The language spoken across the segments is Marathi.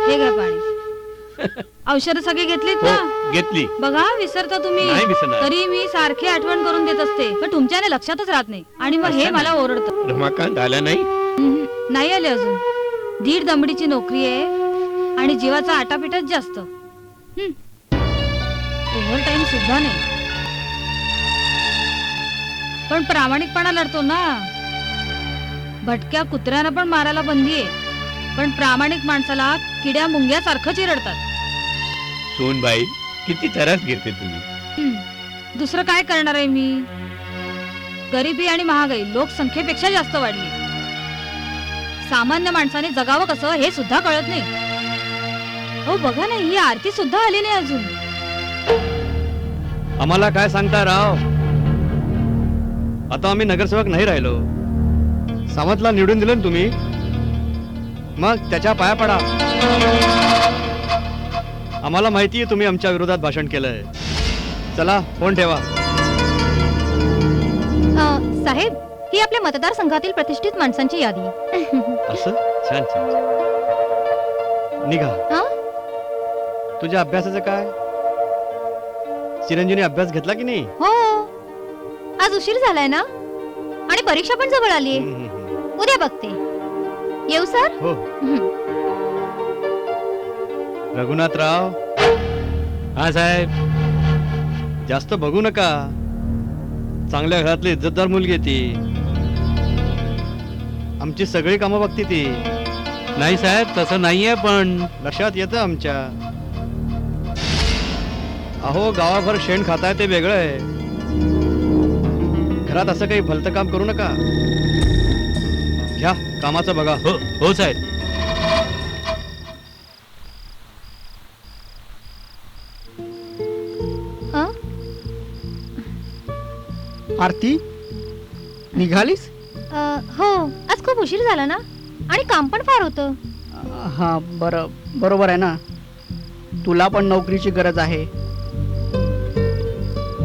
हे घ्या पाणी. औषध सगळे घेतलीत ना? घेतली. बघा विसरता तुम्ही. नाही विसरणार. तरी मी सारखी आठवण करून देत असते, पण तुमच्याने लक्षातच राहत नाही आणि मग हे मला ओरडतं. रमाकांत आला नाही? नाही आले अजून. 1.5 दमडीची नोकरी आहे आणि जीवाचा आटापिटाच जास्त. ओव्हर टाइम सुद्धा नाही. पण प्रामाणिकपणा लढतो ना. भटक्या कुत्र्यानं पण मारायला बंदी आहे, पण प्रामाणिक माणसाला किड्या मुंग्यासारखं चिरडतात. सोनबाई, किती त्रास घेते तुम्ही. दुसरं काय करणार आहे मी? गरिबी आणि महागाई लोकसंख्येपेक्षा जास्त वाढली. सामान्य माणसाने जगावं कसं हे सुद्धा कळत नाही. हो बघा ना, ही आरती सुद्धा आली नाही अजून. आम्हाला काय सांगता राव? आता आम्ही नगरसेवक नाही राहिलो. सावंतला निवडून दिलं ना तुम्ही, मग त्याच्या पाया पडा. आम्हाला माहिती आहे तुम्ही आमच्या विरोधात भाषण केलंय. चला फोन ठेवा. साहेब, ही आपल्या मतदारसंघातील प्रतिष्ठित माणसांची यादी. असं छान छान. निघा. तुझ्या अभ्यासाचं काय? चिरंजीने अभ्यास घेतला की नाही? हो, आज उशीर झालाय ना, आणि परीक्षा पण जवळ आली. उद्या बघते. येऊ सर? हो. रघुनाथराव. हा साहेब. जास्त बघू नका. चांगल्या घरातली इज्जतदार मुलगी आहे ती. आमची सगळी कामं बघते ती. नाही साहेब, तसं नाहीये, पण लक्षात येतं आमच्या. अहो, गावाभर शेण खाताय ते वेगळं आहे. घरात असं काही भलतं काम करू नका. घ्या कामाचं बघा. हो हो साहेब. आरती, निघालीस? हो, आज खूप उशीर झाला ना, आणि काम पण फार होतं. हा बरोबर आहे ना. तुला पण नोकरीची गरज आहे,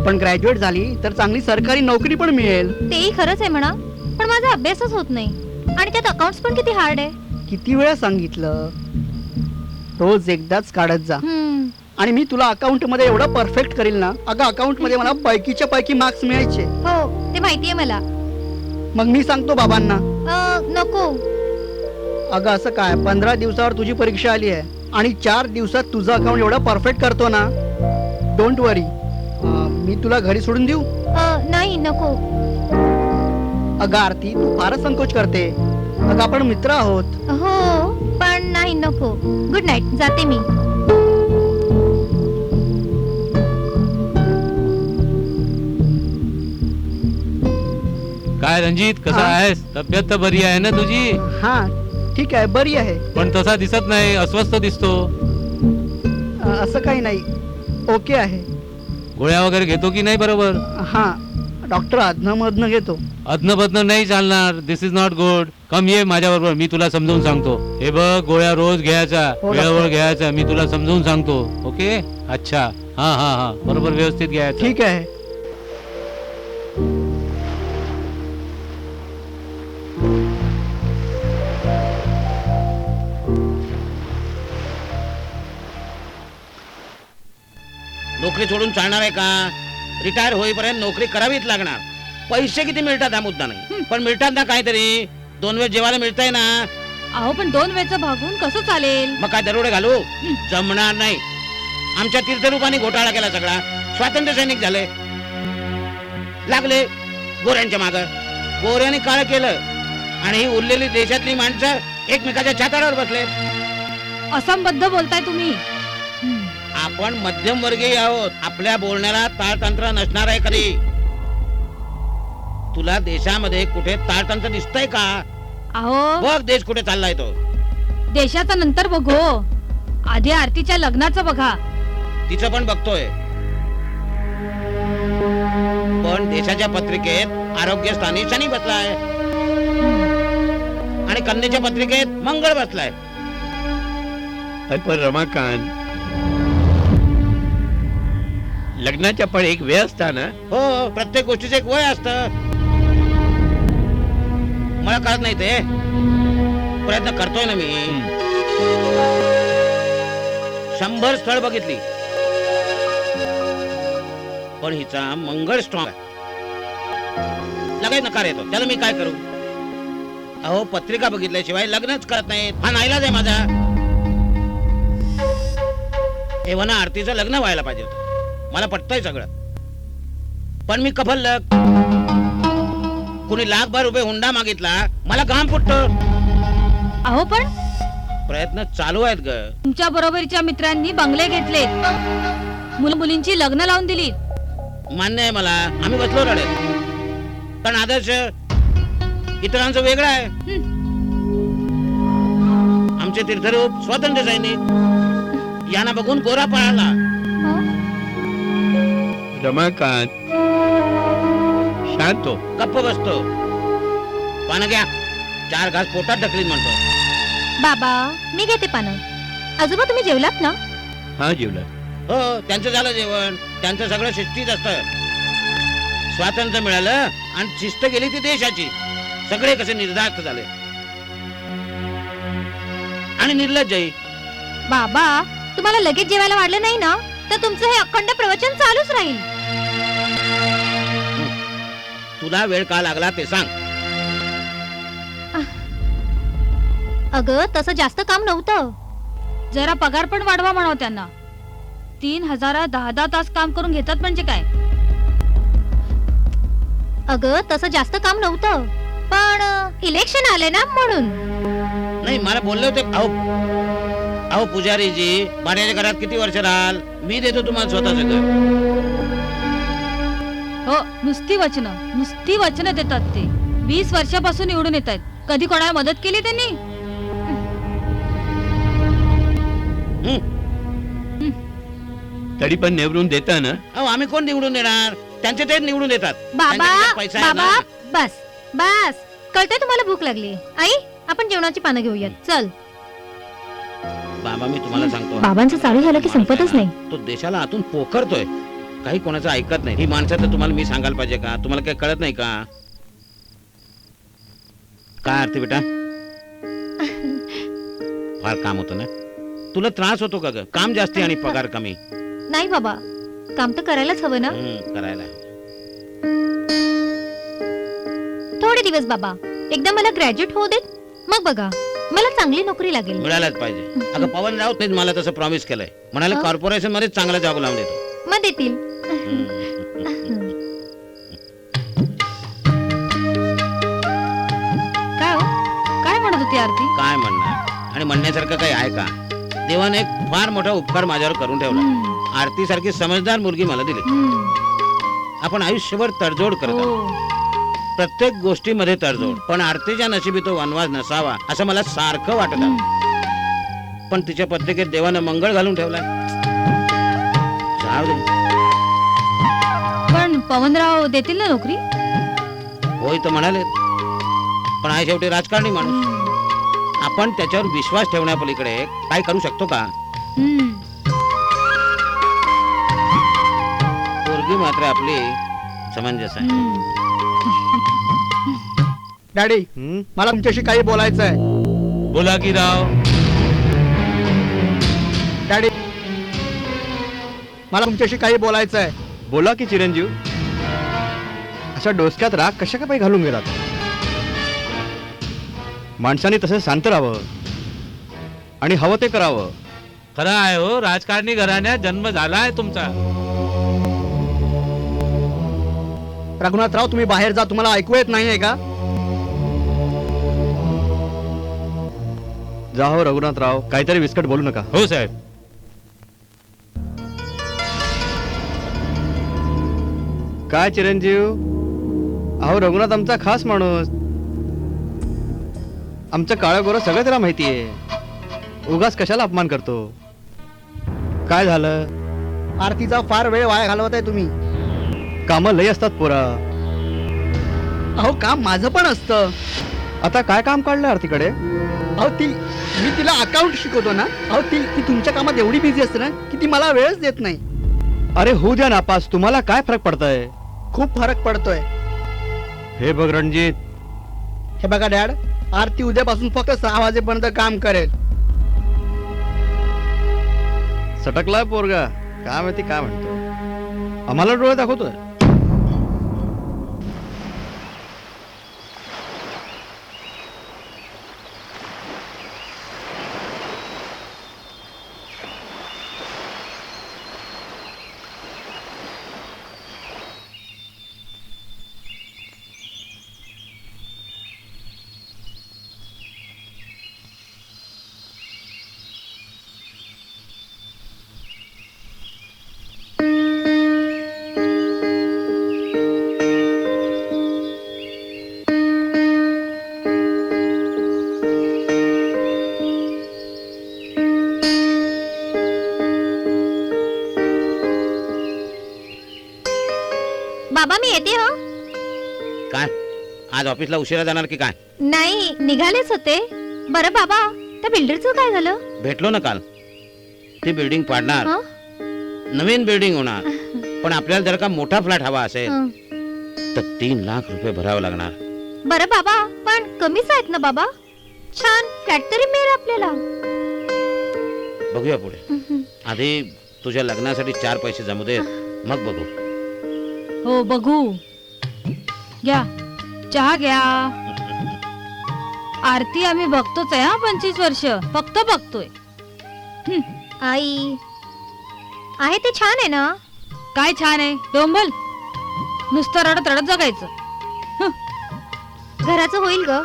पण ग्रॅज्युएट झाली तर चांगली सरकारी नोकरी पण मिळेल. तेही खरंच आहे म्हणा, पण माझा अभ्यासच होत नाही, आणि त्यात अकाउंट्स पण किती हार्ड आहे. किती वेळा सांगितलं, रोज एकदाच काढत जा. आणि मी तुला अकाउंट मध्ये एवढं परफेक्ट करील ना. अगं, अकाउंट मध्ये मला पैकीच्या पैकी मार्क्स मिळायचे. हो, ते माहितीये मला. मग मी सांगतो बाबांना. नको. अगं असं काय, 15 दिवसावर तुझी परीक्षा आली आहे आणि 4 दिवसात तुझं अकाउंट एवढं परफेक्ट करतो ना. डोंट वरी. मी तुला घरी सोडून देऊ? नाही, नको. अगं आरती, तू फारच संकोच करते. अगं आपण मित्र आहोत. हो, पण नाही, नको. गुड नाईट, जाते मी. काय रणजित, कसा आहेस? तब्येत तर बरी आहे ना तुझी? हा ठीक आहे, बरी आहे. पण तसा दिसत नाही, अस्वस्थ दिसतो. असं काही नाही, ओके आहे. गोळ्या वगैरे घेतो की नाही बरोबर? हा, डॉक्टर अधनं घेतो. अदन नाही चालणार. दिस इज नॉट गुड. कम ये माझ्या बरोबर, मी तुला समजावून सांगतो. हे बघ, गोळ्या रोज घ्यायचा, वेळेवर घ्यायचा. मी तुला समजावून सांगतो. ओके? अच्छा. हा हा हा, बरोबर व्यवस्थित घ्यायचं. ठीक आहे. नोकरी सोडून चालणार आहे का? रिटायर होईपर्यंत नोकरी करावीच लागणार. पैसे किती मिळतात हा मुद्दा नाही, पण मिळतात ना काहीतरी. 2 वेळ जेवायला मिळतंय ना. अहो, पण 2 वेळचं भागून कसं चालेल? मग काय दरोडे घालू? जमणार नाही. आमच्या तीर्थरूपाने घोटाळा केला सगळा. स्वातंत्र्य सैनिक झाले, लागले गोऱ्यांच्या माग. गोऱ्याने काळ केलं आणि ही उरलेली देशातली माणसं एकमेकाच्या छाताडावर बसले. असंबद्ध बोलताय तुम्ही. आपण मध्यमवर्गीय आहोत. आपल्या बोलण्याला ताळतंत्र नसणार आहे कधी. तुला देशामध्ये कुठे ताळतंत्र दिसतंय का? अहो, बघ देश कुठे चाललाय तो. देशाचं नंतर बघू, आधी आरतीच्या लग्नाचं बघा. तिचं पण बघतोय, पण देशाच्या पत्रिकेत आरोग्यस्थानी शनी बसलाय आणि कन्येच्या पत्रिकेत मंगळ बसलाय. पण रमाकांत, लग्नाच्या पण एक वेळ असता ना. हो, प्रत्येक गोष्टीचं एक वय असतं. मला कळत नाही ते. प्रयत्न करतोय ना मी. 100 स्थळ बघितली, पण हिचा मंगळ स्ट्रॉंग आहे. लगेच नकार येतो. त्याला मी काय करू? अहो, पत्रिका बघितल्याशिवाय लग्नच करत नाहीत. हा नाईलाज आहे माझा. एव्हा आरतीचं लग्न व्हायला पाहिजे होतं. मला पटतंय सगळं, पण मी कफल्ल. कुणी लाखभर रुपये हुंडा मागितला, मला घाम फुटतो. अहो पण प्रयत्न चालू आहेत ग. तुमच्या बरोबरीच्या मित्रांनी बंगले घेतलेत, मुलींची लग्न लावून दिली. मान्य आहे मला, आम्ही बसलो रडत. पण आदर्श इतरांचं वेगळं आहे. आमचे तीर्थरूप स्वातंत्र्य सैनिक यांना बघून गोरा पळाला. रमाकांत शांत हो. गप्प बसतो. पानं घ्या. 4 घास पोटात ढकलीन म्हणतो. बाबा मी घेते पानं. आजोबा तुम्ही जेवलात ना? हा जेवला. हो, त्यांचं झालं जेवण. त्यांचं सगळं शिस्तीत असतं. स्वातंत्र्य मिळालं आणि शिस्त गेली ती देशाची. सगळे कसे निर्धास्त झाले आणि निर्लज्जही. बाबा तुम्हाला लगेच जेवायला वाढलं नाही ना, तर तुमचं हे अखंड प्रवचन चालूच राहील. तुला वेळ का लागला ते सांग. अगं तसं जास्त काम नव्हतं. जरा पगार पण वाढवा म्हणाव त्यांना. 3000 10 तास काम करून घेतात म्हणजे काय? अगं तसं जास्त काम नव्हतं, पण इलेक्शन आले ना म्हणून. नाही, मला बोलले होते. अहो पुजारीजी, भाड्याच्या घरात किती वर्ष राहाल? मी देतो तुम्हाला स्वतःच घर. हो, नुसती वचनं देतात ते. 20 वर्षापासून निवडून येत आहेत. कधी कोणाला मदत केली त्यांनी? तरी पण निवडून देता ना. अहो, आम्ही कोण निवडून देणार? त्यांचे ते निवडून देतात. बाबा त्यांच्याकडे पैसा आहे बाबा ना. बस बस, कळतंय तुम्हाला भूक लागली. आई आपण जेवणाची पानं घेऊयात. चल. बाबा मी तुम्हाला सांगतो, बाबांचं चालू झालं की संपतच नाही. तो देशाला आतून पोखरतोय. काही कोणाचं ऐकत नाही. ही माणसं तर तुम्हाला मी सांगायला पाहिजे का? तुम्हाला काही कळत नाही का? काय आरती बेटा, फार काम होतं ना? तुला त्रास होतो का ग? काम जास्ती आणि पगार कमी. नाही बाबा, काम तर करायलाच हवं ना. करायला. थोडे दिवस बाबा, एकदा मला ग्रॅज्युएट होऊ देत, मग बघा मला चांगली नोकरी लागेल. मिळायलाच पाहिजे. अगं पवन राऊत नाही मला तसं प्रॉमिस केलंय. म्हणाले कॉर्पोरेशन मध्ये चांगला जॉब लावून देतो. मग देतील. काय हो? काय म्हणत होती आरती? काय म्हणणार? आणि म्हणण्यासारखं काही आहे का? देवाने एक फार मोठा उपकार माझ्यावर करून ठेवला. आरती सारखी समजदार मुलगी मला दिली. आपण आयुष्यभर तडजोड करत आहोत. हो. प्रत्येक गोष्टीमध्ये तडजोड. पण आरतीच्या नशिबी तो वनवास नसावा असं मला सारखं वाटत आहे. पण तिच्या पत्रिकेत देवानं मंगळ घालून ठेवलाय. जाऊ दे. पण पवनराव देतील ना नोकरी? होय तर म्हणाले, पण आहे शेवटी राजकारणी माणूस. आपण त्याच्यावर विश्वास ठेवण्यापलीकडे काय करू शकतो का? पोरगी मात्र आपली समंजस आहे. डॅडी मला तुमच्याशी काही बोलायचं आहे. बोला की राव. डॅडी मला तुमच्याशी काही बोलायचं आहे. बोला की चिरंजीव. अशा डोसक्यात राग कशा का पाई घालून गेलात? माणसाने तसं शांत राहावं आणि हवं ते करावं. खरं आहे हो, राजकारणी घराण्यात जन्म झालाय तुमचा. रघुनाथराव तुम्ही बाहेर जा, तुम्हाला ऐकू येत नाहीये का? जा हो रघुनाथराव, काहीतरी विस्कट बोलू नका. हो साहेब. काय चिरंजीव, अहो रघुनाथ आमचा खास माणूस. आमचं काळं गोरं सगळं त्याला माहिती आहे. उगाच कशाला अपमान करतो? काय झालं? आरतीचा फार वेळ वाया घालवत आहे तुम्ही. कामं लय असतात पोरा. अहो काम माझं पण असतं. आता काय काम काढलं आरतीकडे? अहो मी तिला अकाउंट शिकवतो ना. अहो ती तुमच्या कामात एवढी बिझी असते ना की ती मला वेळच देत नाही. अरे होऊ द्या नापास, तुम्हाला काय फरक पडतंय? खूप फरक पडतोय. हे बघ रणजित, हे बघा डॅड, आरती उद्यापासून फक्त 6 वाजेपर्यंत काम करेल. सटकलाय पोरगा, काय माहिती काय म्हणतो. आम्हाला डोळे दाखवतोय. बाबा मी येते हो. काय आज ऑफिसला उशिरा जाणार की काय? नाही निघालेच होते. बरं बाबा त्या बिल्डरचं काय झालं? भेटलो ना काल. ती बिल्डिंग पाडणार, हं? नवीन बिल्डिंग होणार. पण आपल्याला जर का मोठा फ्लॅट हवा असेल हं. तर 3 लाख रुपये भरावे लागणार. बरं बाबा पण कमीच आहेत ना बाबा. छान फ्लॅट तरी मिळेल आपल्याला. बघूया पुढे. आधी तुझ्या लग्नासाठी 4 पैसे जमू दे, मग बघू. हो बघू. घ्या चहा घ्या. आरती आम्ही बघतोच आहे हा 25 वर्ष. फक्त बघतोय. आई आहे ते छान आहे ना. काय छान आहे डोंबल. नुसतं रडत रडत जगायचं. घराचं होईल ग.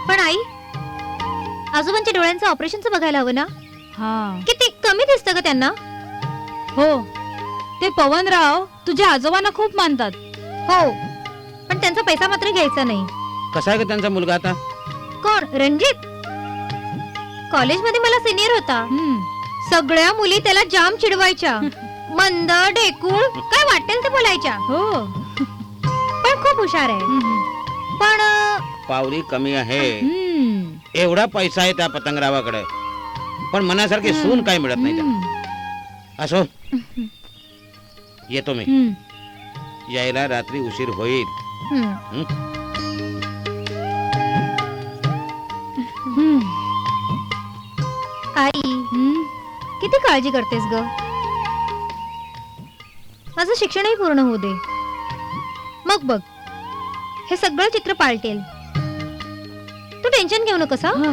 पण आई आजोबांच्या डोळ्यांचं ऑपरेशनचं बघायला हवं ना. हा किती कमी दिसतं ग त्यांना. हो ते पवनराव तुझ्या आजोबांना खूप मानतात. हो पण त्यांचा पैसा मात्र घ्यायचा नाही. कसा आहे का त्यांचा मुलगा आता? कोण? रणजित कॉलेजमध्ये मला सिनियर होता. हम्म. सगळ्या मुली त्याला जाम चिडवायच्या. मंद ढेकूळ काय वाटेल ते बोलायच्या. हो पण खूप हुशार आहे. पण पावरी कमी आहे. हम्म. एवढा पैसा आहे त्या पतंगरावाकडे, पण मनासारखी सून काय मिळत नाही त्याला. असो, येतो मी. हम्म. यायला रात्री उशीर होईल. हम्म, हं? हम्म. आई हम्म. किती काळजी करतेस ग. माझं शिक्षणही पूर्ण होऊ दे, मग बघ हे सगळं चित्र पालटेल. तू टेन्शन घेऊ नकोस हा.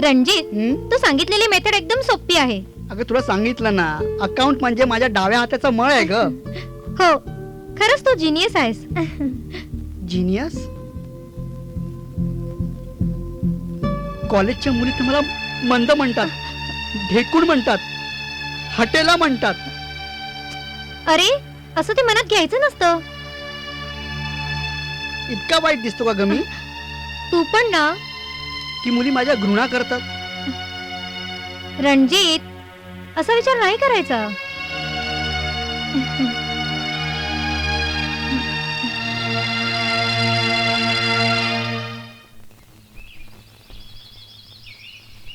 रणजित हं? तू सांगितलेली मेथड एकदम सोपी आहे. अगं तुला सांगितलं ना, अकाउंट म्हणजे माझ्या डाव्या हाताचा मळ आहे ग. हो खरंच तू जिनियस आहेस. जिनियस. कॉलेजच्या मुली तर मला मंद म्हणतात, ढेकूड म्हणतात, हटेला म्हणतात. अरे असं ते मनात घ्यायचं नसतं. इतका वाईट दिसतो का ग मी तू पण ना. की मुली माझ्या घृणा करतात? रणजित असा विचार नाही करायचा.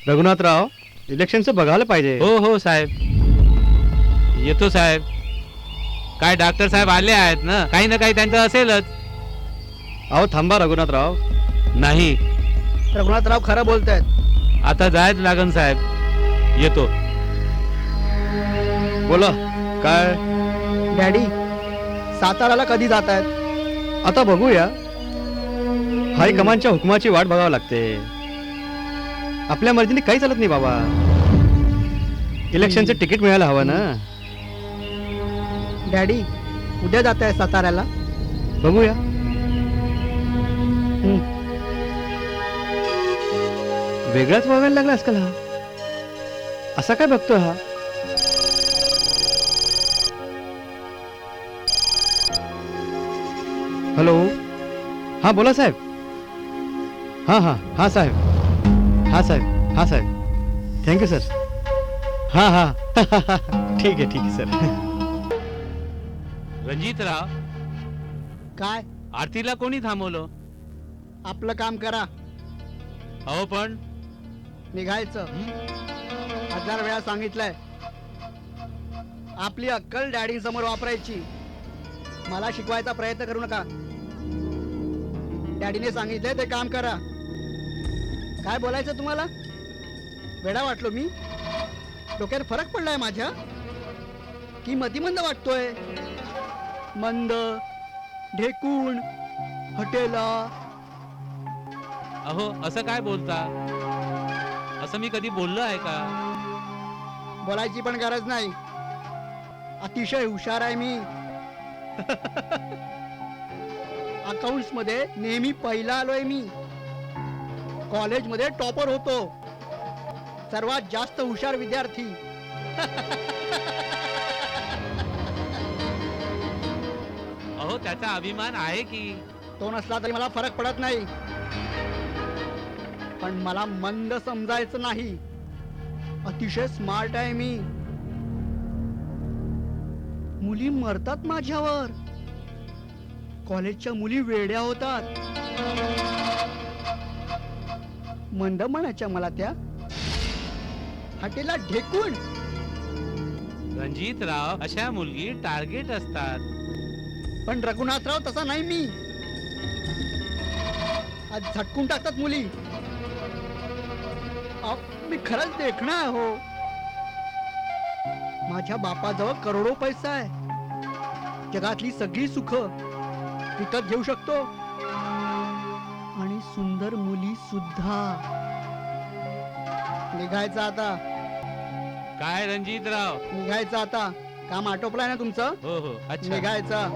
रघुनाथराव, इलेक्शनचं बघायला पाहिजे. हो हो साहेब, येतो साहेब. काय डॉक्टर साहेब आले आहेत ना, काही ना काही त्यांचं असेलच. अहो थांबा रघुनाथराव. नाही रघुनाथराव खरं बोलतायत. आता जायच लागन साहेब. येतो. बोला काय. डॅडी साताराला कधी जात आहेत? आता बघूया. हायकमांडच्या हुकुमाची वाट बघावं लागते. आपल्या मर्जीने काही चालत नाही बाबा. इलेक्शनचं तिकीट मिळायला हवं ना. डॅडी उद्या जात आहे साताऱ्याला. बघूया. वेगळाच वागायला लागला आजकाल हा. असा काय बघतोय हा. हॅलो. हा बोला साहेब. हा हा हा साहेब. हा साहेब. हा साहेब. Thank you sir. हा हा ठीक आहे सर. रणजितराव, काय? आरतीला कोणी थांबवलं? आपलं काम करा. अहो पण निघायचं. 1000 वेळा सांगितलंय. आपली अक्कल डॅडी समोर वापरायची. मला शिकवायचा प्रयत्न करू नका. डॅडीने सांगितलंय ते काम करा. काय बोलायचं तुम्हाला? वेडा वाटलो मी? डोक्यात फरक पडलाय माझ्या की मतिमंद वाटतोय? मंद, ढेकूण, हटेला. अहो असं काय बोलता? असं मी कधी बोललो आहे का? बोलायची पण गरज नाही. अतिशय हुशार आहे मी. अकाउंट्स मध्ये नेहमी पहिला आलोय मी. कॉलेजमध्ये टॉपर होतो. सर्वात जास्त हुशार विद्यार्थी. अहो त्याचा अभिमान आहे की. तो नसला तरी मला फरक पडत नाही. पण मला मंद समजायचं नाही. अतिशय स्मार्ट आहे मी. मुली मरतात माझ्यावर. कॉलेजच्या मुली वेड्या होतात. मंद म्हणायच्या मला त्या. हटेला ढेकूण. रणजितराव अशा मुलगी टार्गेट असतात. पण रघुनाथराव तसा नाही मी. आज झटकून टाकतात मुली. मी खरंच देखणं आहे हो. माझ्या बापाजवळ करोडो पैसा आहे. जगातली सगळी सुख विकत घेऊ शकतो. आणि सुंदर मुली सुद्धा. निघायचं आता. काय रणजितराव? निघायचं आता. काम आटोपलंय ना तुमचं? हो हो अच्छा. निघायचं.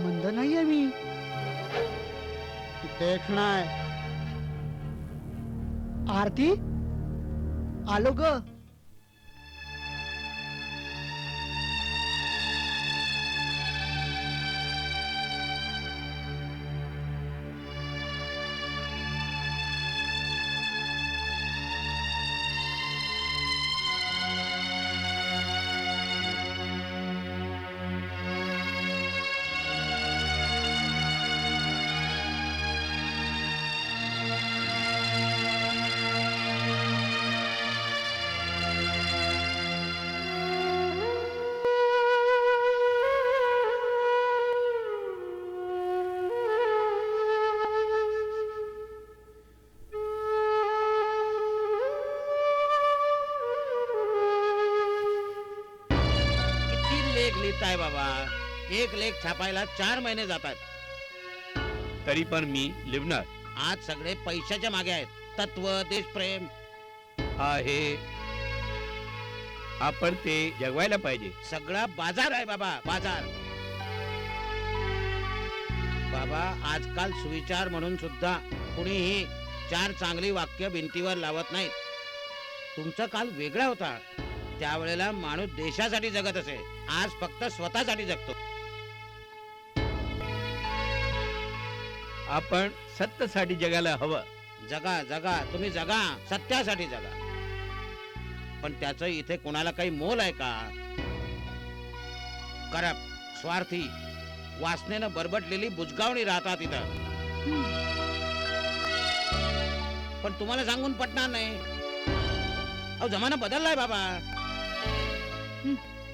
मंद नाहीये मी. देखणं आहे. आरती आलो ग. किती लेख लिहिताय बाबा? एक लेख छापायला 4 महिने जातात. तरी पण मी लिहिणार आज सगळे पैशाच्या मागे आहेत. तत्व, देशप्रेम. आहे. आपण ते जगवायला पाहिजे. सगळा बाजार आहे बाबा, बाजार. बाबा आजकाल सुविचार म्हणून सुद्धा कुणीही 4 चांगली वाक्य भिंतीवर लावत नाहीत. तुमचा काल वेगळा होता. त्यावेळेला माणूस देशासाठी जगत असे. आज फक्त स्वतःसाठी जगतो. आपण सत्यासाठी जगायला हवं. जगा जगा, तुम्ही जगा, सत्यासाठी जगा. पण त्याचं इथे कोणाला काही मोल आहे का? करप्ट, स्वार्थी, वासनेनं बरबटलेली बुजगावणी राहतात इथं. पण तुम्हाला सांगून पटणार नाही. अहो जमाना बदललाय बाबा.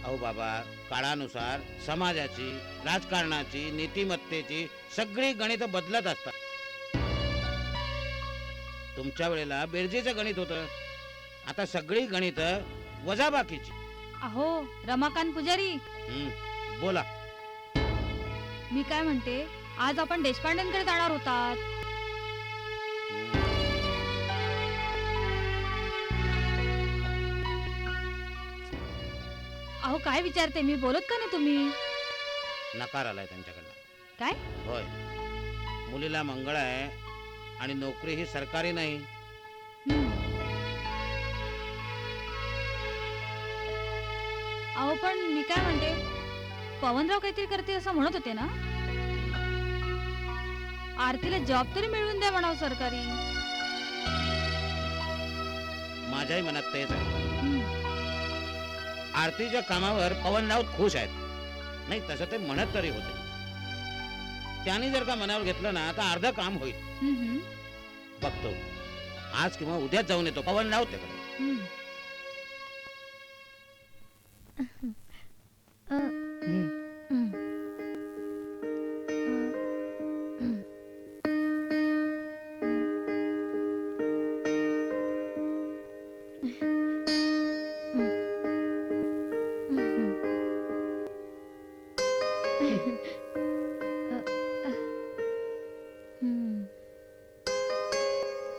अहो बाबा, काळानुसार समाजाची, राजकारणाची, नीतिमत्तेची सगळी गणित बदलत असतात. तुमच्या वेळेला बेरजेचं गणित होतं. आता सगळी गणित वजाबाकीची. अहो रमाकांत पुजारी, बोला. मी काय म्हणते, आज आपण देशपांडेंकडे जाणार होतात. अहो काय विचारते मी, बोलत का नाही तुम्ही? नकार आलाय त्यांच्याकडनं. काय? होय, मुलीला मंगळ आहे आणि नोकरी ही सरकारी नाही. अहो पण मी काय म्हणते, पवनराव काहीतरी करते असं म्हणत होते ना. आरतीला जॉब तरी मिळवून द्या म्हणावं सरकारी. माझ्याही मनात तेच आहे. आरतीच्या कामावर पवनराव खुश आहेत. नाही तसं ते म्हणत तरी होते. त्याने जर का मनावर घेतलं ना तर अर्ध काम होईल. बघतो आज किंवा उद्याच जाऊन येतो पवनराव तिकडे. हम्म.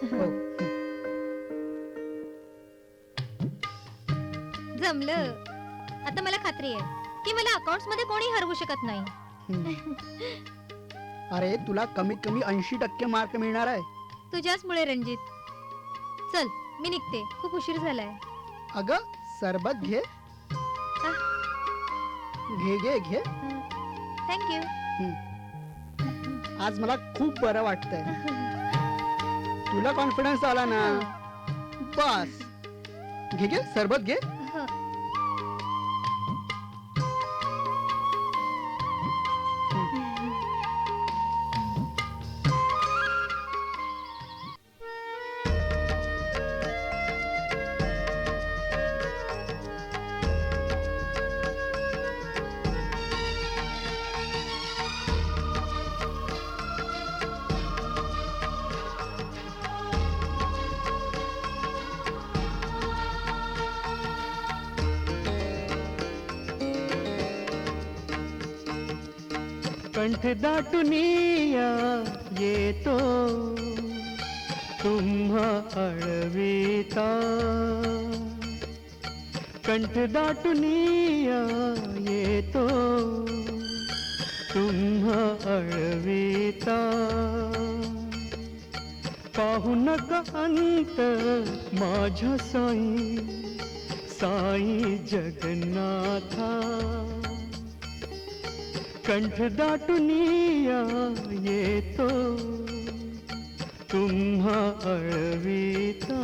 हो. जमलं. आता मला खात्री आहे की मला अकाउंट्स मध्ये कोणी हरवू शकत नाही. हम्म. अरे तुला कमीत कमी 80% मार्क मिळणार आहे. तुझ्याचमुळे रणजित. चल मी निघते, खूप उशीर झालाय. अगं सरबत घे. घे घे घे. थँक्यू. आज मला खूप बरं वाटतंय. तुला कॉन्फिडन्स आला ना, बस. घे घे सरबत घे. कंठ दाटुनिया येतो तुम्हा अळविता. कंठ दाटुनिया येतो तुम्हा अळविता. पाहू नका अंत माझ्या साई साई जगन्नाथा. कंठ दाटुनिया येतो तुम्हा अळविता.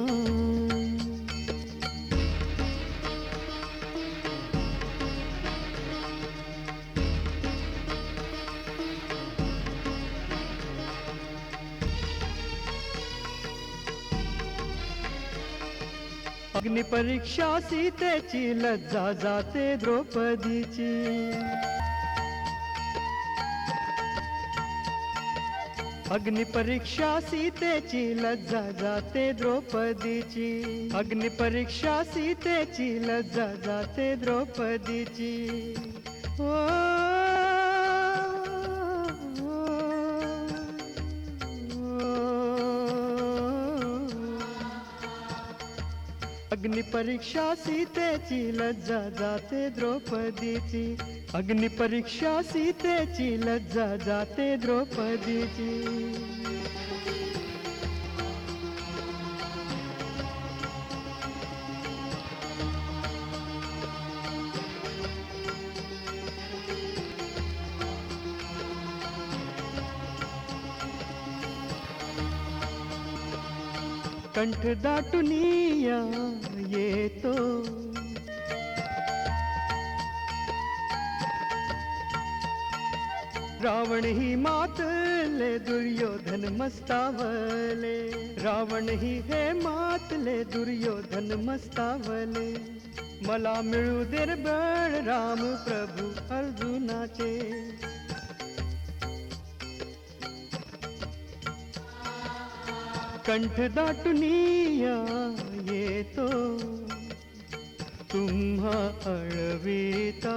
अग्निपरीक्षा सीतेची लज्जा जाते द्रौपदीची. अग्निपरीक्षा सीतेची लज्जा जाते द्रौपदीची. अग्निपरीक्षा सीतेची लज्जा जाते द्रौपदीची. ओ, अग्निपरीक्षा सीतेची लज्जा जाते द्रौपदीची. अग्निपरीक्षा सीतेची लज्जा जाते द्रौपदीची. कंठ दाटुनिया येतो रावण ही मातले दुर्योधन मस्तावले. रावण ही हे मातले दुर्योधन मस्तावले. मला मिळू दे रे बळ राम प्रभू अर्जुनाचे. कंठ दाटुनिया येतो तुम्हा अळविता.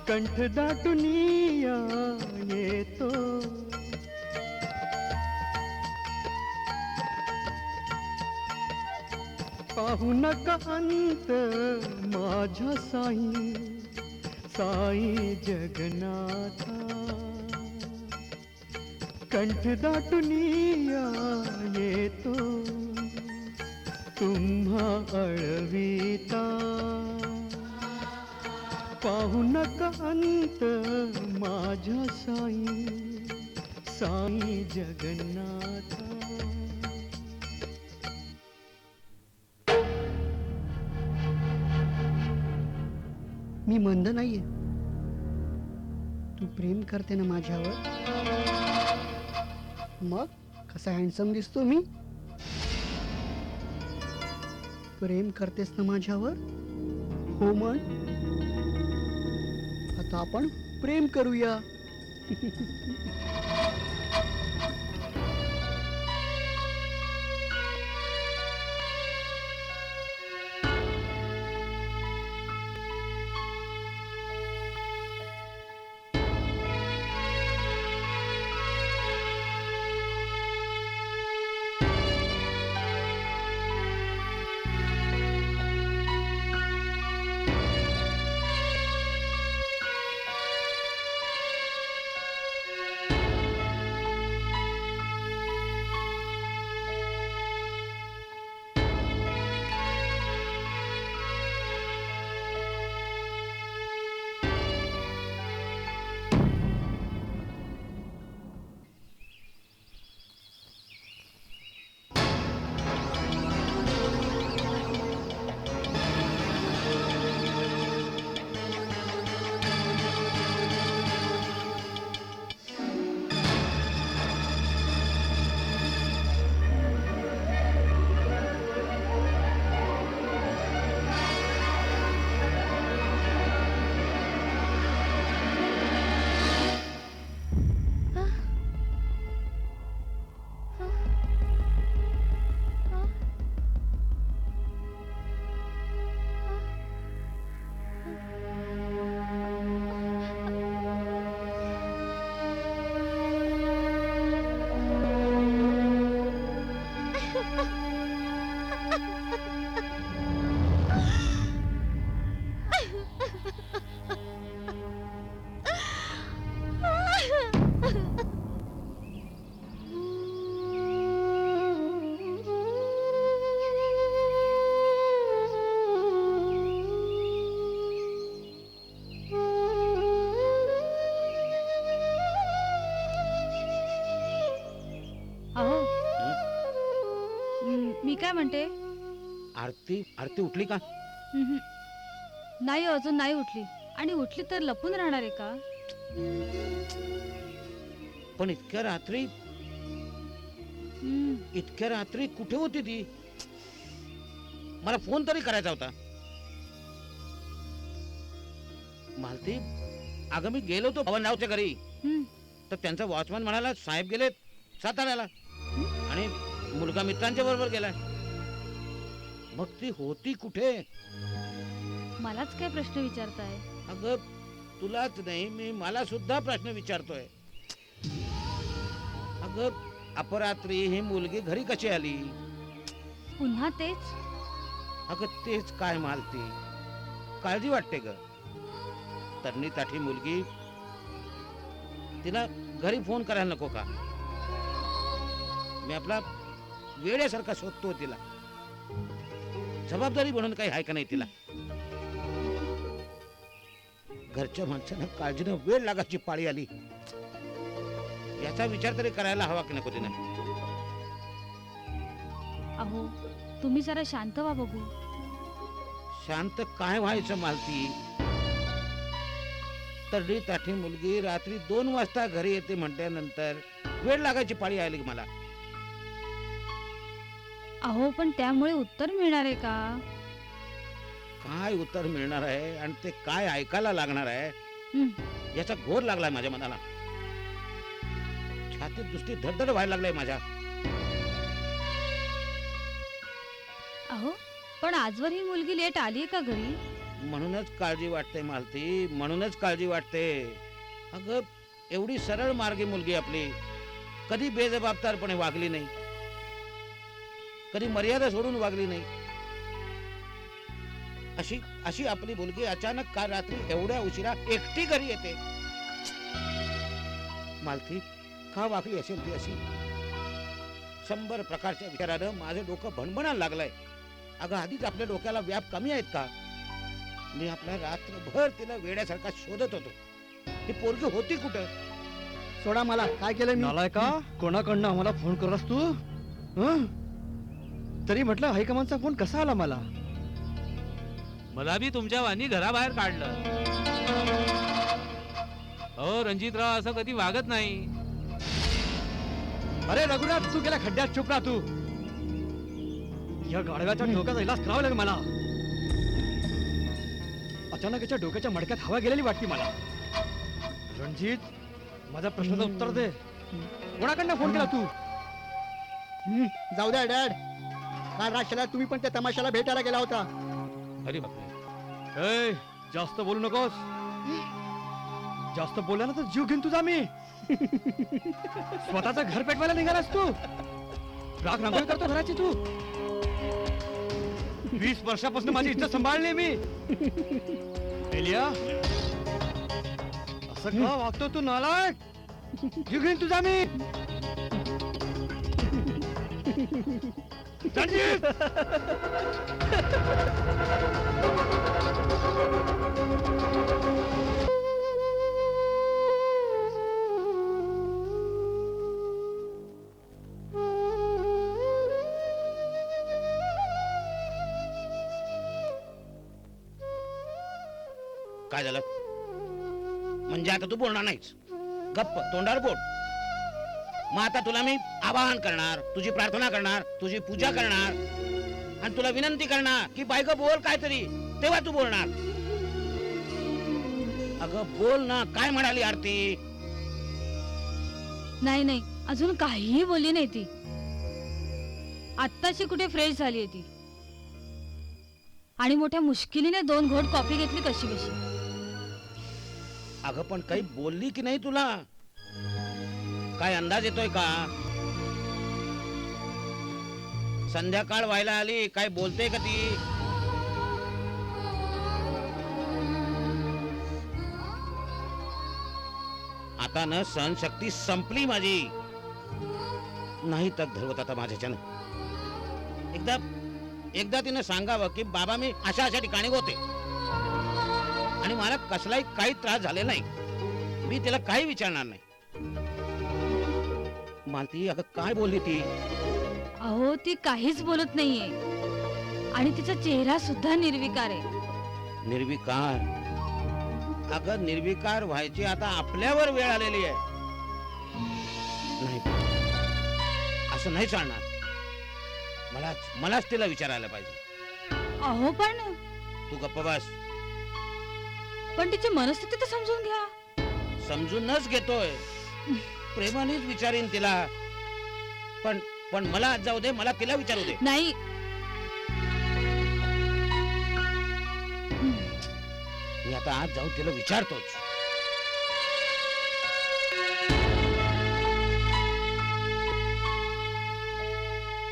कंठ दाटुनिया येतो पाहू नका अंत माझ्या साई साई जगन्नाथा. कंठ दाटुनिया येतो तुम्हा अळविता. पाहू नका अंत माझ्या साई साई जगन्नाथा. मी मंद नाहीये. तू प्रेम करते ना माझ्यावर. मग कसा हँडसम दिसतो मी. प्रेम करतेस ना माझ्यावर? हो म्हण. आता आपण प्रेम करूया. अहो मी काय म्हणते, आरती आरती उठली का? हम्म. नाही अजून नाही उठली, आणि उठली तर लपून राहणार आहे का? पण इतक्या रात्री हम्म. इतक्या रात्री कुठे होती ती? मला फोन तरी करायचा होता. मालती, अगं मी गेलो होतो पवनरावच्या घरी, हम्म. तर त्यांचा वॉचमॅन म्हणाला साहेब गेलेत साताऱ्याला आणि मुलगा मित्रांच्या बरोबर गेलाय. मग ती होती कुठे? मलाच काय प्रश्न विचारताय? अगं तुलाच नाही, मी मला सुद्धा प्रश्न विचारतोय. अगं अपरात्री ही मुलगी घरी कशी आली? पुन्हा तेच? अगं तेच काय मालती, काळजी वाटते ग. तरणी ताठी मुलगी, तिला घरी फोन करायला नको का? मी आपला वेड्यासारखा शोधतो तिला. जबाबदारी म्हणून काही आहे का नाही तिला? घरच्या माणसांना काळजीनं वेळ लागायची पाळी आली. याचा विचार तरी करायला हवा की नको तिने? अहो तुम्ही जरा शांत व्हा बघू. शांत काय व्हायचं मालती? तरडी ताठी मुलगी रात्री 2 वाजता घरी येते म्हटल्यानंतर वेळ लागायची पाळी आली मला. अहो पण त्यामुळे उत्तर मिळणार आहे का? काय उत्तर मिळणार आहे आणि ते काय ऐकायला लागणार आहे हम्म. याचा घोर लागलाय माझ्या मनाला. छातीत दुसरी धडधड व्हायला लागलाय माझ्या. अहो पण आजवर ही मुलगी लेट आली का घरी? म्हणूनच काळजी वाटते मालती, म्हणूनच काळजी वाटते. अगं एवढी सरळ मार्गी मुलगी आपली, कधी बेजबाबदारपणे वागली नाही, कधी मर्यादा सोडून वागली नाही. अशी अशी आपली मुलगी अचानक काल रात्री एवढ्या उशिरा एकटी घरी येते. मालती का वागली असेल ती अशी? 100 प्रकारच्या विचारानं माझं डोकं भणभणायला लागलंय. अगं आधीच आपल्या डोक्याला व्याप कमी आहेत का? मी आपला रात्रभर तिला वेड्यासारखा शोधत होतो. ही पोरगी होती कुठं? सोडा मला. काय केलं मी? नालाय का? कोणाकडनं आम्हाला फोन करलास तू? हं? तरी म्हटलं हायकमांडचा फोन कसा आला मला? मला बी तुमच्या वाणी घराबाहेर काढलं. अहो रणजितराव असं कधी वागत नाही. अरे रघुनाथ, तू गेला खड्ड्यात, चुप ना तू. या गाडव्याच्या डोक्याचा इलाज करावा लागेल मला. अचानक याच्या डोक्याच्या मडक्यात हवा गेलेली वाटते मला. रणजित, माझ्या प्रश्नाचं उत्तर दे. कोणाकडनं फोन केला तू? जाऊ द्या डॅड. काल राशीला तुम्ही पण त्या तमाशाला भेटायला गेला होता. अरे बापरे. ए, जास्त बोलू नकोस. जास्त बोलला ना तर जीव घेऊन तुझा मी. स्वतःचं घर पेटवायला निघालास तू. राग रांगोळी करतो घराची तू. 20 वर्षापासून माझी इज्जत सांभाळली मी. एलिया, असं का वागतो तू नालायक? जीव घेईन तुझा मी. रणजित! काय झालं म्हणजे आता तू बोलणार नाहीस? गप्प तोंडावर बोट. मग आता तुला मी आवाहन करणार, तुझी प्रार्थना करणार, तुझी पूजा करणार आणि तुला विनंती करणार की बायको बोल काहीतरी, तेव्हा तू बोलणार. अगं बोल ना, काय म्हणाली आरती? नाही नाही, अजून काहीही बोलली नाही ती. आत्ताशी कुठे फ्रेश झाली ती. आणि मोठ्या मुश्किलीने 2 घोट कॉफी घेतली कशी कशी. अगं पण काही बोलली की नाही तुला? काय अंदाज येतोय का? संध्याकाळ व्हायला आली, काय बोलते का ती? आता न सहनशक्ती संपली माझी. नाही तर धरवत आता माझ्याच्यानं. एकदा तिनं सांगावं की बाबा मी अशा अशा ठिकाणी होते आणि मला कसलाही काही त्रास झालेला नाही. मी तिला काही विचारणार नाही. मालती अगं काय बोलली ती? अहो ती काहीच बोलत नाहीये आणि तिचा चेहरा सुद्धा निर्विकार आहे. निर्विकार? अगं निर्विकार व्हायची आता आपल्यावर वेळ आलेली आहे. नाही, असं नाही चालणार. मलाच तिला विचारायला पाहिजे. अहो तू गप्प बस. पण तिची मनस्थिती तर समजून घ्या. समजूनच घेतोय, प्रेमानेच विचारीन तिला. पण मला आज जाऊ दे, मला तिला विचारू दे. नाही, मी आता आज जाऊन तिला विचारतोच.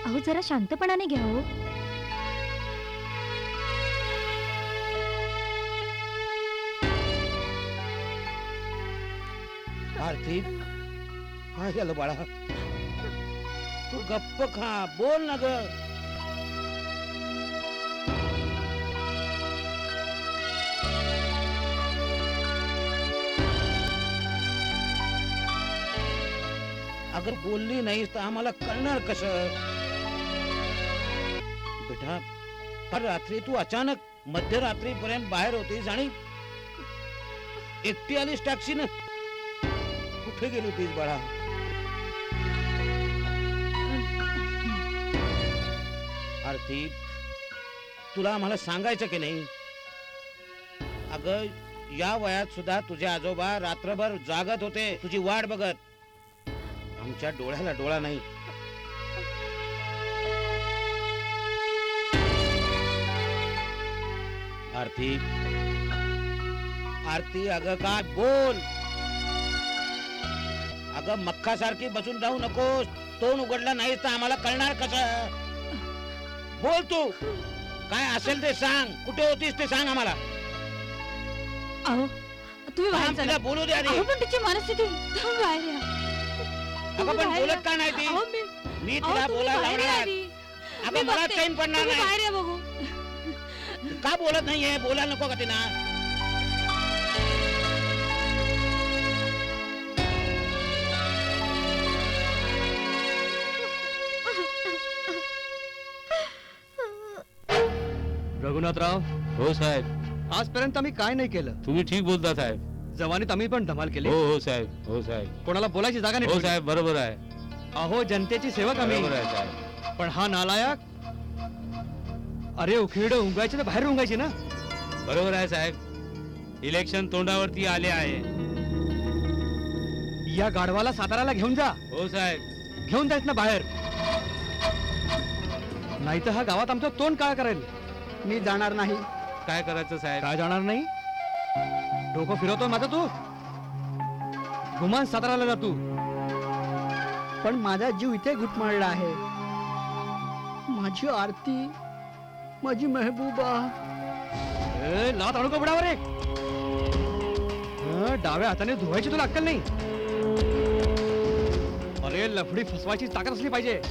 अहो जरा शांतपणाने घ्या हो. आरती, काय झालं बाळा? तू गप्प खा, बोल ना ग. अगर बोलली नाहीस तर आम्हाला कळणार कसं? बेटा, काल रात्री तू अचानक मध्यरात्रीपर्यंत बाहेर होतीस आणि एकटी आलीस टॅक्सीनं. कुठे गेली होतीस बाळा? आरती, तुला आम्हाला सांगायचं की नाही? अगं या वयात सुद्धा तुझे आजोबा रात्रभर जागत होते तुझी वाट बघत. आमच्या डोळ्याला डोळा नाही. आरती, आरती अगं काय बोल. अगं मक्खासारखी बसून राहू नकोस. तोंड उघडला नाहीस तर आम्हाला कळणार कसं? बोल तू, काय असेल ते सांग. कुठे होतीस ते सांग आम्हाला. अहो तुम्ही बाहेर थांब, चला. तिला बोलू दे आधी. अहो पण तिची मनस्थिती, तुम्ही बाहेर या. अगं तुम्ही पण बाहेर बोलत या. का नाही ती? अहो, मी अहो, तिला तुम्ही बोलायला बाहेर या लावणार. आधी. अगं मी मला बघते. चैन पडणार तुम्ही नाही. बाहेर या बघू. का बोलत नाहीये? बोलायला नको का तिला? रघुनाथराव, हो साहेब. आजपर्यंत आम्ही काय नाही केलं. तुम्ही ठीक बोलता साहेब. जवानीत आम्ही पण धमाल केली. हो हो साहेब, हो साहेब. कोणाला बोलायची जागा नाही हो ठेवली. साहेब, बरोबर आहे. अहो जनतेची सेवक आम्ही. बरोबर आहे साहेब. पण हा नालायक अरे उखेड उंगायचे तर बाहेर उंगायचे ना. बरोबर आहे साहेब, इलेक्शन तोंडावरती आले आहे. या गाढवाला साताराला घेऊन जा. हो साहेब. घेऊन जायत ना बाहेर, नाही तर हा गावात आमचं तोंड काळ करेल. मी जाणार नाही. काय करायचं साहेब? काय जाणार नाही? डोकं फिरवतो माझं तू. गुमान साताराला जा तू. पण माझा जीव इथे घुटमळला आहे. माझी आरती, माझी मेहबूबा. ए, लात आणू का बुडावर एक? डाव्या हाताने धुवायची तुला अक्कल नाही? अरे लफडी फसवायची ताकद असली पाहिजे,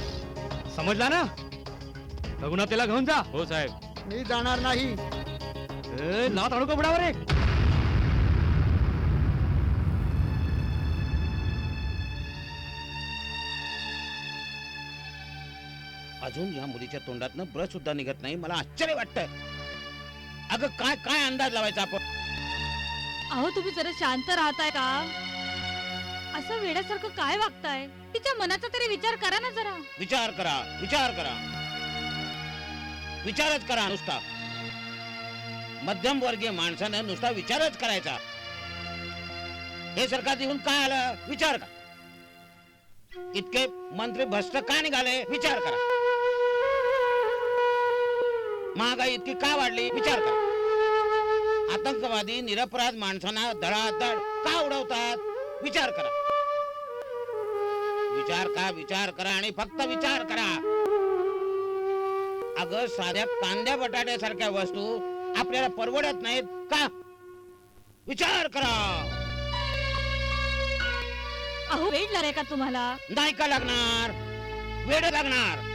समजला ना? रघुनाथ त्याला घेऊन जा. हो साहेब. मी जाणार नाही. ए, लात आणू का बुडावर एक? अजून या मुलीच्या तोंडातनं ब्र सुद्धा निघत नाही. मला आश्चर्य वाटतंय. अगं काय काय अंदाज लावायचा आपण? अहो तुम्ही जरा शांत राहताय का? असं वेड्यासारखं काय वागताय? तिच्या मनाचा तरी विचार करा ना जरा. विचार करा, विचार करा, विचारच करा नुसता. मध्यमवर्गीय माणसानं नुसता विचारच करायचा. हे सरकार येऊन काय आलं? विचार करा. इतके मंत्री भ्रष्ट का निघाले? विचार करा. महागाई इतकी का वाढली? विचार करा. आतंकवादी निरपराध माणसांना धडाधड का उडवतात? विचार करा. विचार करा आणि फक्त विचार करा. अगं साध्या कांद्या बटाट्यासारख्या वस्तू आपल्याला परवडत नाहीत का? विचार करा. अहो वेळ लागलाय का तुम्हाला? नाही का लागणार? वेड लागणार.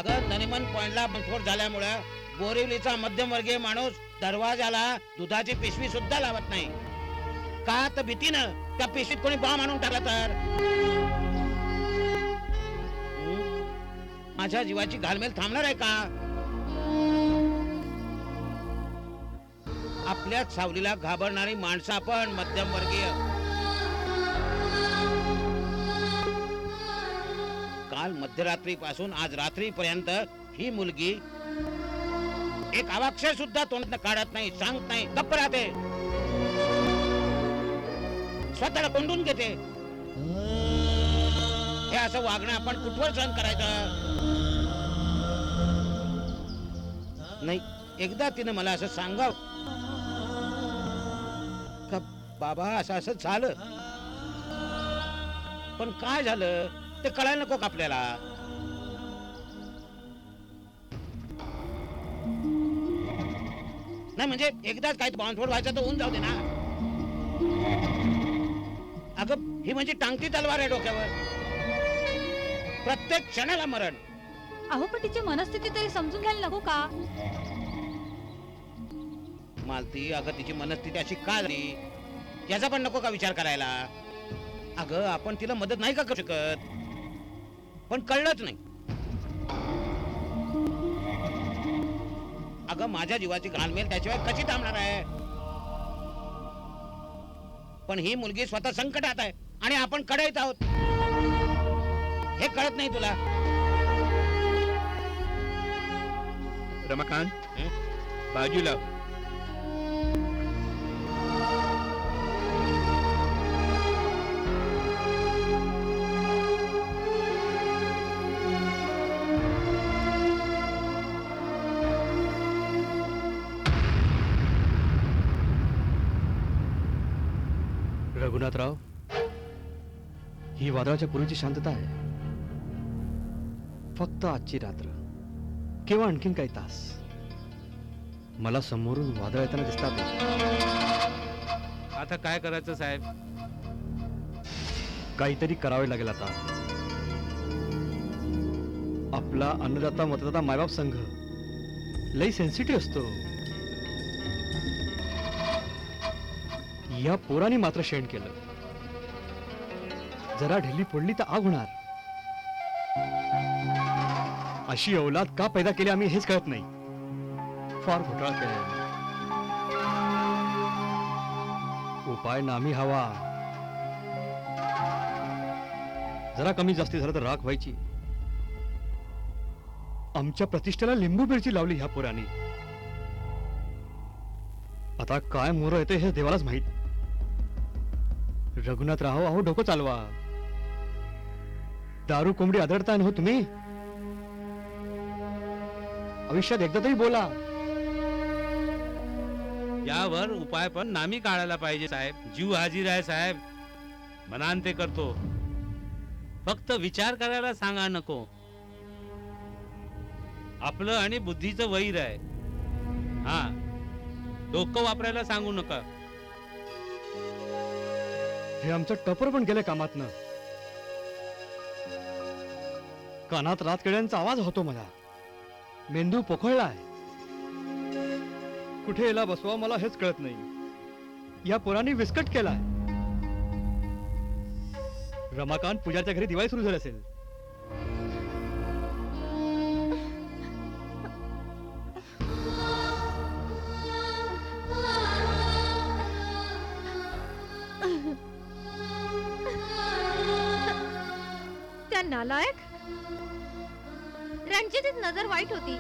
अगं नरिमन पॉइंटला बंदफोड झाल्यामुळे बोरिवलीचा मध्यमवर्गीय माणूस दरवाजाला दुधाची पिशवी सुद्धा लावत नाही. का? तर भीतीनं त्या पिशवीत कोणी बॉम्ब आणून टाकला तर. माझ्या जीवाची घालमेल थांबणार आहे का? आपल्या सावलीला घाबरणारी माणसं आपण मध्यमवर्गीय. काल मध्यरात्रीपासून आज रात्रीपर्यंत ही मुलगी एक अवाक्षर सुद्धा तोंडातनं काढत नाही, सांगत नाही, गप्प राहते, स्वतःला कोंडून घेते. हे असं वागणं आपण कुठवर सहन करायचं? नाही, एकदा तिने मला असं सांगाव का बाबा असं असं झालं, पण काय झालं ते कळायला नको का आपल्याला? नाही म्हणजे एकदाच काय बाउंसफोड व्हायचा तर होऊन जाऊ दे ना. अगं ही म्हणजे टांगती तलवार आहे डोक्यावर. प्रत्येक क्षणाला मरण. अहो पण तिची मनस्थिती तरी समजून घ्यायला नको का? मालती, अगं तिची मनस्थिती अशी का झाली याचा पण नको का विचार करायला? अगं आपण तिला मदत नाही का करू शकत? पण कळलंच नाही. अगं माझ्या जीवाची घालमेल त्याशिवाय कशी थांबणार आहे? पण ही मुलगी स्वतः संकटात आहे आणि आपण कडाईत आहोत. हे कळत नाही तुला? रमाकांत, बाजूला. रघुनाथराव, ही वादळाच्या पूर्वीची शांतता आहे. फक्त आजची रात्र किंवा आणखीन काही तास. मला समोरून वादळ येताना दिसतात. आता काय करायचं साहेब? काहीतरी करावे लागेल आता. आपला अन्नदाता मतदाता मायबाप संघ लई सेन्सिटिव्ह असतो. या पोराने मात्र शेण केलं. जरा ढिल्ली फोडली तर आग होणार. अशी औलाद का पैदा केली आम्ही हेच कळत नाही. फार घोटाळा केला. उपाय नामी हवा. जरा कमी जास्ती झालं तर राख व्हायची. आमच्या प्रतिष्ठेला लिंबू मिरची लावली ह्या पोरांनी. आता काय मोर येते हे देवालाच माहित. रघुनाथ राहो, अहो डोकं चालवा. दारू कोंबडी आदळताय ना हो तुम्ही. आयुष्यात एकदा तरी बोला. यावर उपाय पण नामी काढायला पाहिजे साहेब. जीव हाजीर आहे साहेब, मनान ते करतो. फक्त विचार करायला सांगा नको. आपलं आणि बुद्धीचं वैर आहे. हा, डोकं वापरायला सांगू नका. हे आमचं टपर पण गेले कामातनं. कानात रातकिड्यांचा आवाज होतो मला. मेंदू पोखळलाय. कुठे याला बसवा मला हेच कळत नाही. या पोरांनी विस्कट केलाय. रमाकांत पूजाच्या घरी दिवाळी सुरू झाली असेल. त्या नालायक रणजितची नजर वाईट होती.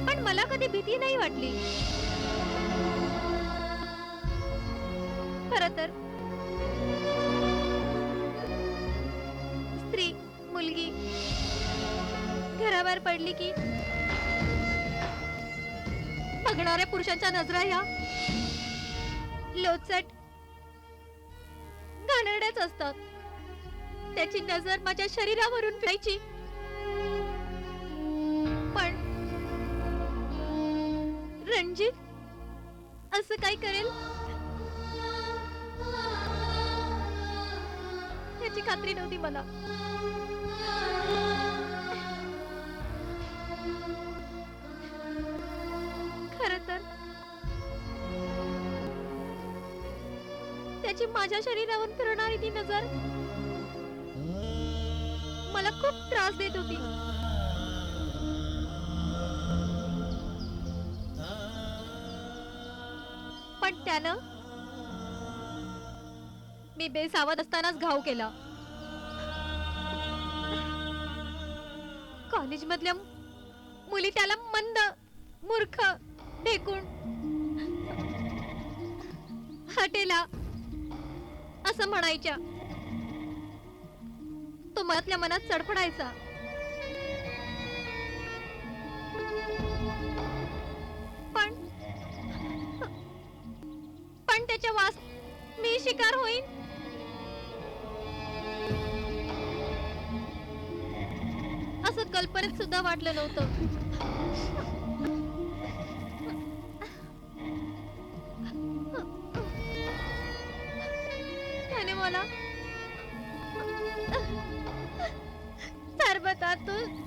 पण मला कधी भीती नाही वाटली. खरं तर स्त्री मुलगी घराबाहेर पडली की बघणाऱ्या पुरुषांच्या नजरा ह्या लोचट घाणेरड्याच असतात. त्याची नजर माझ्या शरीरावरून फिरायची. पण रणजित असं काय करेल याची खात्री नव्हती मला. खरं तर त्याची माझ्या शरीरावर फिरणारी ती नजर मला खूप त्रास देत होती. पण त्यानं मी बेसावध असतानाच घाव केला. कॉलेज मधल्या मुली त्याला मंद, मूर्ख, ढेकूण, हटेला असं म्हणायच्या. तो मनातल्या मनात चडपडायचा. पण त्याच्या वास मी शिकार होईन असं कल्पनेत सुद्धा वाटलं नव्हतं. त्याने मला सरबतातून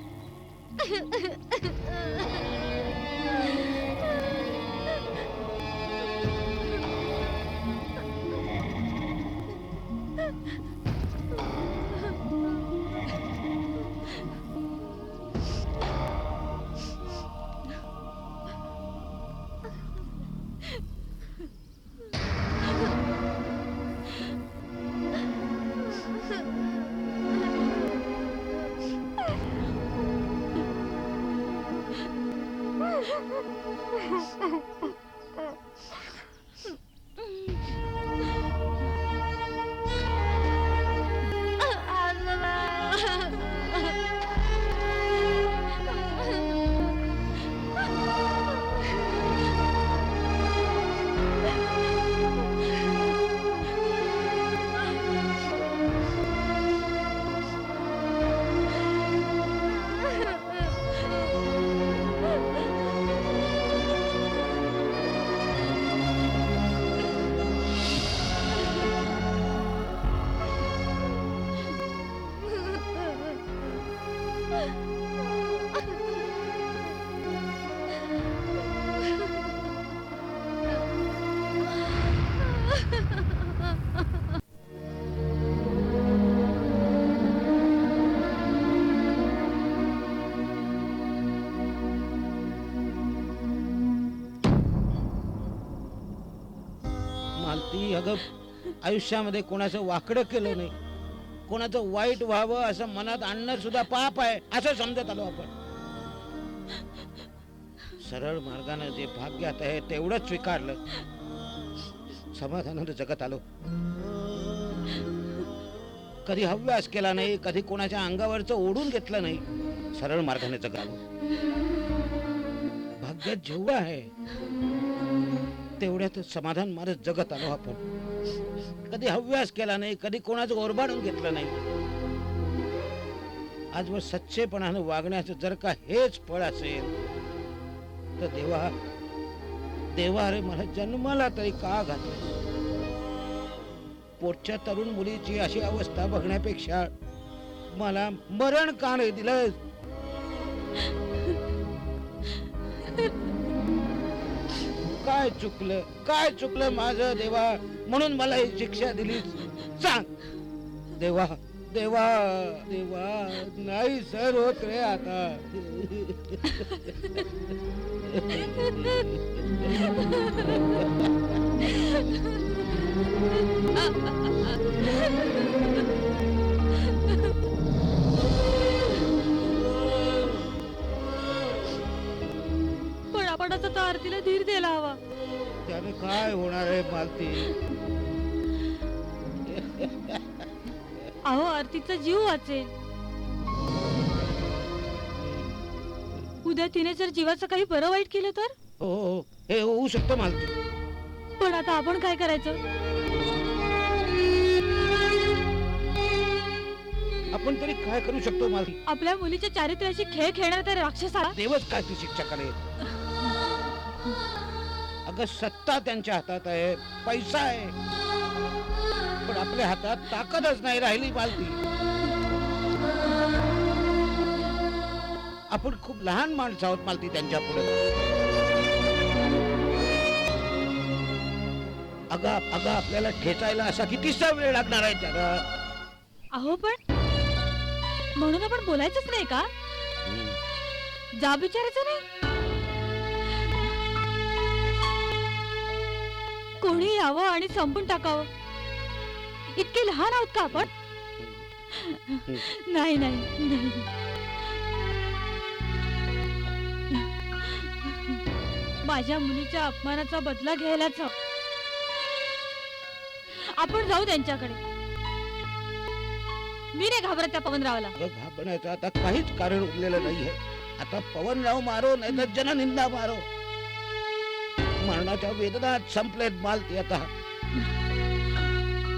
मालती, अगं आयुष्यामध्ये कोणाचं वाकडं केलं नाही, कोणाचं वाईट व्हावं असं मनात आणणं सुद्धा पाप आहे असं समजत आलो आपण. सरळ मार्गानं जे भाग्यात आहे तेवढंच स्वीकारलं, समाधानानं जगत आलो. कधी हव्यास केला नाही, कधी कोणाच्या अंगावरचं ओढून घेतलं नाही, सरळ मार्गाने जगालो. भाग्यात जेवढं आहे तेवढ्यात समाधान मारत जगत आलो आपण. कधी हव्यास केला नाही, कधी कोणाचं ओरबाडून घेतलं नाही. आजवर सच्चेपणानं वागण्याचं जर का हेच फळ असेल तर देवा अरे मला जन्माला तरी का घातलं. पोटच्या तरुण मुलीची अशी अवस्था बघण्यापेक्षा मला मरण का नाही दिलं. काय चुकलं माझं देवा, म्हणून मला ही शिक्षा दिली. सांग देवा देवा देवा, नाही सर होत रे आता. पण आपण आता त्या आरतीला धीर द्यायला हवा. त्याने काय होणार आहे मालती. अहो आरतीचा जीव वाचेल. उद्या तिने जर जीवाचं काही बरं वाईट केलं तर? हो हे होऊ शकतं मालती. पण आता आपण काय करायचं? आपण तरी काय करू शकतो मालती. आपल्या मुलीच्या चारित्र्याशी खेळ खेळणार त्या राक्षसाला देवच काय ती शिक्षा करेल. अगं सत्ता त्यांच्या हातात आहे, पैसा आहे, पण आपल्या हातात ताकदच नाही राहिली मालती. आपण खूप लहान माणसं आहोत मालती त्यांच्या पुढे. अगं आपल्याला ठेचायला असा कितीसा वेळ लागणार आहे त्याला. अहो पण म्हणून आपण बोलायचंच नाही का? जा विचारायचं नाही. कोणी यावं आणि संपून टाकावं. इतके लहान आहोत का आपण? नाही नाही नाही. माझ्या मुलीच्या अपमानाचा बदला घ्यायलाच हवं. आपण जाऊ त्यांच्याकडे. मी नाही घाबरत त्या पवनरावला. घाबरण्याचं आता काहीच कारण उरलेलं नाहीये. आता पवनराव मारो नाही तर जननिंदा मारो. मरणाच्या वेदनात संपलेत मालती आता.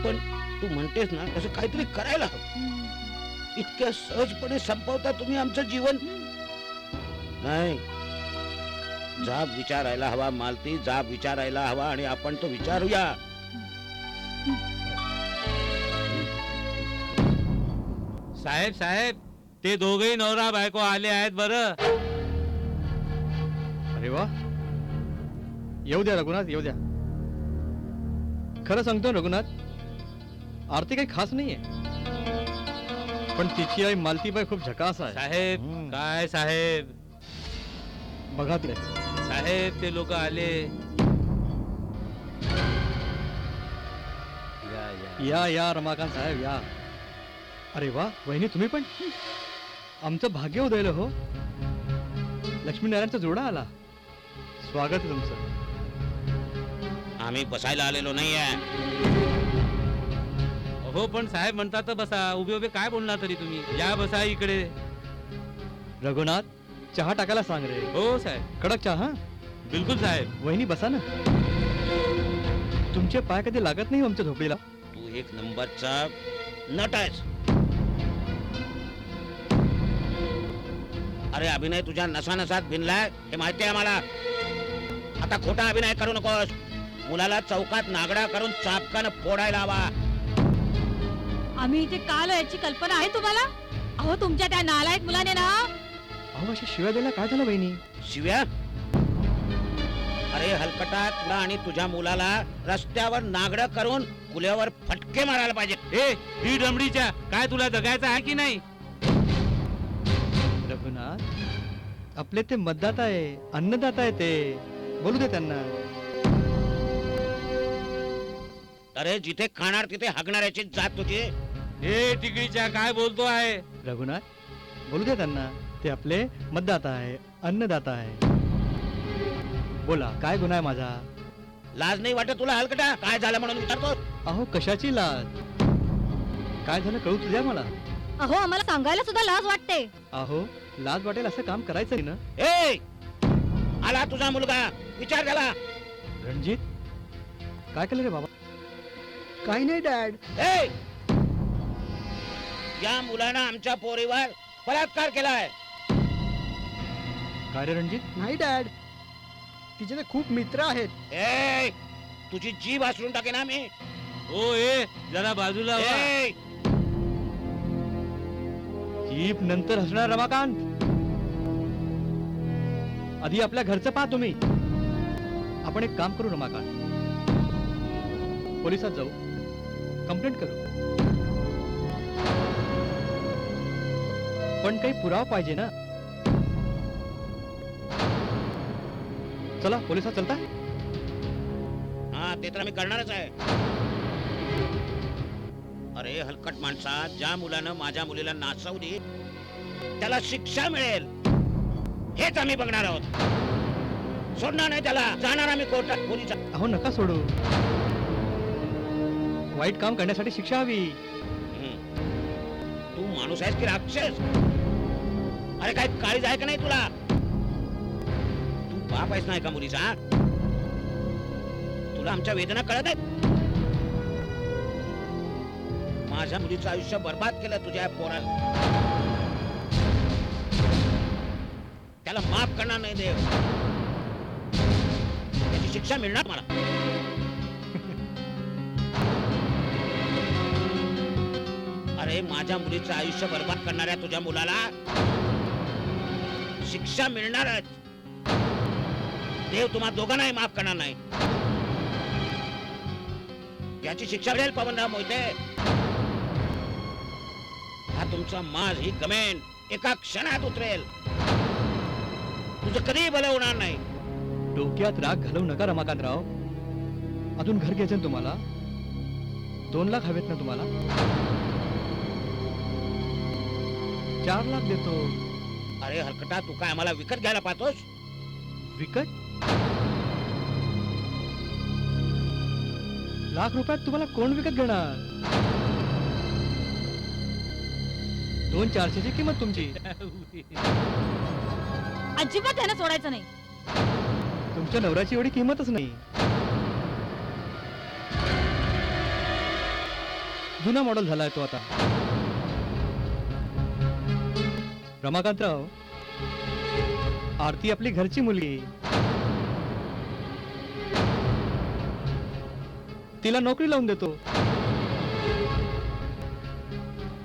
पण तू म्हणतेस ना तसं काहीतरी करायला हवं. इतक्या सहजपणे संपवता तुम्ही आमचं जीवन? नाही, जाब विचारायला हवा मालती, जाब विचारायला हवा आणि आपण तो विचारूया. साहेब ते दोघेही नवरा बायको आले आहेत बरं. अरे वा, येऊ द्या रघुनाथ, येऊ द्या. खरं सांगतो रघुनाथ, आरती काही खास नाहीये, पण तिची आई मालतीबाई खूप झकास आहे. साहेब काय साहेब. बघा ते साहेब ते लोक आले. या रमाकांत साहेब या. अरे वा वहिनी, तुम्ही पण. आमचं भाग्य उदयलं हो. लक्ष्मीनारायणचा जोडा आला. स्वागत आहे तुमचं. आम्ही बसायला आलेलो नाहीये. हो पण साहेब म्हणतात तर बसा. उभे काय बोलणार तरी तुम्ही. या बसा इकडे. रघुनाथ, चहा टाकायला सांग रे. हो साहेब. कडक चहा. बिलकुल साहेब. वहिनी बसा ना. तुमचे पाय कधी लागत नाही आमच्या झोपडीला. तू एक नंबरचा नट आहेस. अरे अभिनय तुझ्या नसानसात भिनलाय हे माहिती आहे मला. आता खोटा अभिनय करू नकोस. मुलाला चौकात नागडा करून चापकानं फोडायला हवा. आम्ही इथे का आलो याची कल्पना आहे तुम्हाला? अहो तुमच्या त्या नालायक मुलाने ना. अहो अशी शिव्या द्यायला काय झालं बहिणी? शिव्या? अरे हलकटा, तुला आणि तुझ्या मुलाला रस्त्यावर नागडं करून कुल्यावर फटके मारायला पाहिजे. ए ही डमडीच्या काय तुला जगायचं आहे की नाही? रघुनाथ, आपले ते मतदाता आहे, अन्नदाता आहे ते. बोलू दे त्यांना. अरे जिथे खाणार तिथे हागणाऱ्याची जात तुझी. ए टिकडीच्या काय बोलतो आहे? रघुनाथ बोलू दे त्यांना, ते आपले मतदाता आहे, अन्नदाता आहे. बोला काय गुन्हा आहे माझा? लाज नाही वाटत तुला हलकटा? काय झालं म्हणून विचारतो? अहो कशाची लाज? काय झालं कळू तुझ्या मला. अहो आम्हाला सांगायला सुद्धा लाज वाटते. अहो लाज वाटेल असं काम करायचं नाही ना. ए आला तुझा मुलगा, विचार त्याला. रणजित काय केलं रे बाबा? काही नाही डॅड. ए या मुलानं आमच्या पोरीवर बलात्कार केलाय. काय रे रणजित? नाही डॅड, तिचे तर खूप मित्र आहेत. ए तुझी जीभ आसरून टाके ना मी. ओ ए जरा बाजूला व्हा. ए जीप नंतर हसणार रमाकांत. आधी आपल्या घरचं पहा तुम्ही. आपण एक काम करू रमाकांत, पोलिसात जाऊ, कंप्लेंट करू. पण काही पुरावा पाहिजे ना. चला पोलिसात चलता. हा ते तर मी करणारच आहे. अरे हलकट माणसा, ज्या मुलानं माझ्या मुलीला नाचवली त्याला शिक्षा मिळेल हेच आम्ही बघणार आहोत. सोडणार नाही त्याला. जाणार आम्ही कोर्टात पोलिसात. अहो नका सोडू. वाईट काम करण्यासाठी शिक्षा हवी. तू माणूस आहेस की राक्षस? अरे काय काळीज आहे का नाही तुला? तू बाप आहेस नाही का मुलीचा? तुला आमच्या वेदना कळत आहेत? माझ्या मुलीचं आयुष्य बर्बाद केलं तुझ्या पोराला. त्याला माफ करणार नाही देव. त्याची शिक्षा मिळणार मला. अरे माझ्या मुलीचं आयुष्य बर्बाद करणाऱ्या तुझ्या मुलाला शिक्षा मिळणारच. देव तुम्हा दोघांनाही माफ करणार नाही. याची शिक्षा मिळेल पवनराव मोहिते. हा तुमचा माज ही गमेन एका क्षणात उतरेल. तुझं कधीही भलं होणार नाही. डोक्यात राग घालवू नका रमाकांतराव. अजून घर घ्यायचं ना तुम्हाला. 2 लाख हवेत ना तुम्हाला? 4 लाख देतो. अरे हलकटा, तू काय आम्हाला विकत घ्यायला पाहतोस? विकत? लाख रुपयात तुम्हाला कोण विकत घेणार? 200-400 ची किंमत तुमची. अजिबात त्यानं सोडायचं नाही. तुमच्या नवऱ्याची एवढी किंमतच नाही. जुना मॉडेल झालाय तो आता. रमाकांतराव, आरती आपली घरची मुलगी. तिला नोकरी लावून देतो.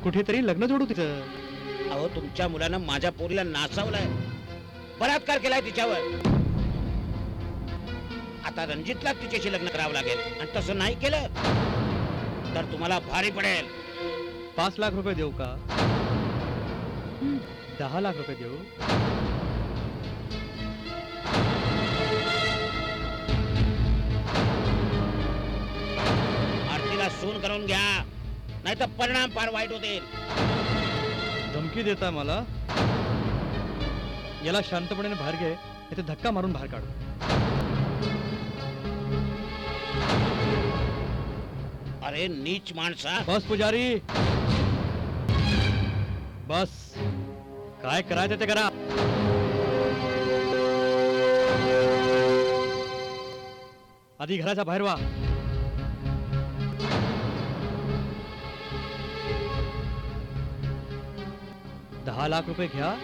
कुठेतरी लग्न जोडू तिचं. अहो तुमच्या मुलानं माझ्या पोरीला नाचवलाय, बलात्कार केलाय तिच्यावर. आता रणजितला तिच्याशी लग्न करावं लागेल. आणि तसं नाही केलं तर तुम्हाला भारी पडेल. 5 लाख रुपये देऊ का? 10 लाख रुपये देऊ? आरतीला सून करून घ्या, नाही तर परिणाम फार वाईट होतील. धमकी देता मला? याला शांतपणे बाहेर घे, इथे धक्का मारून बाहेर काढू. अरे नीच माणसा. बस पुजारी, बस. काय करायचं ते करा. आधी घराच्या बाहेर वा. ₹10 लाख घ्या,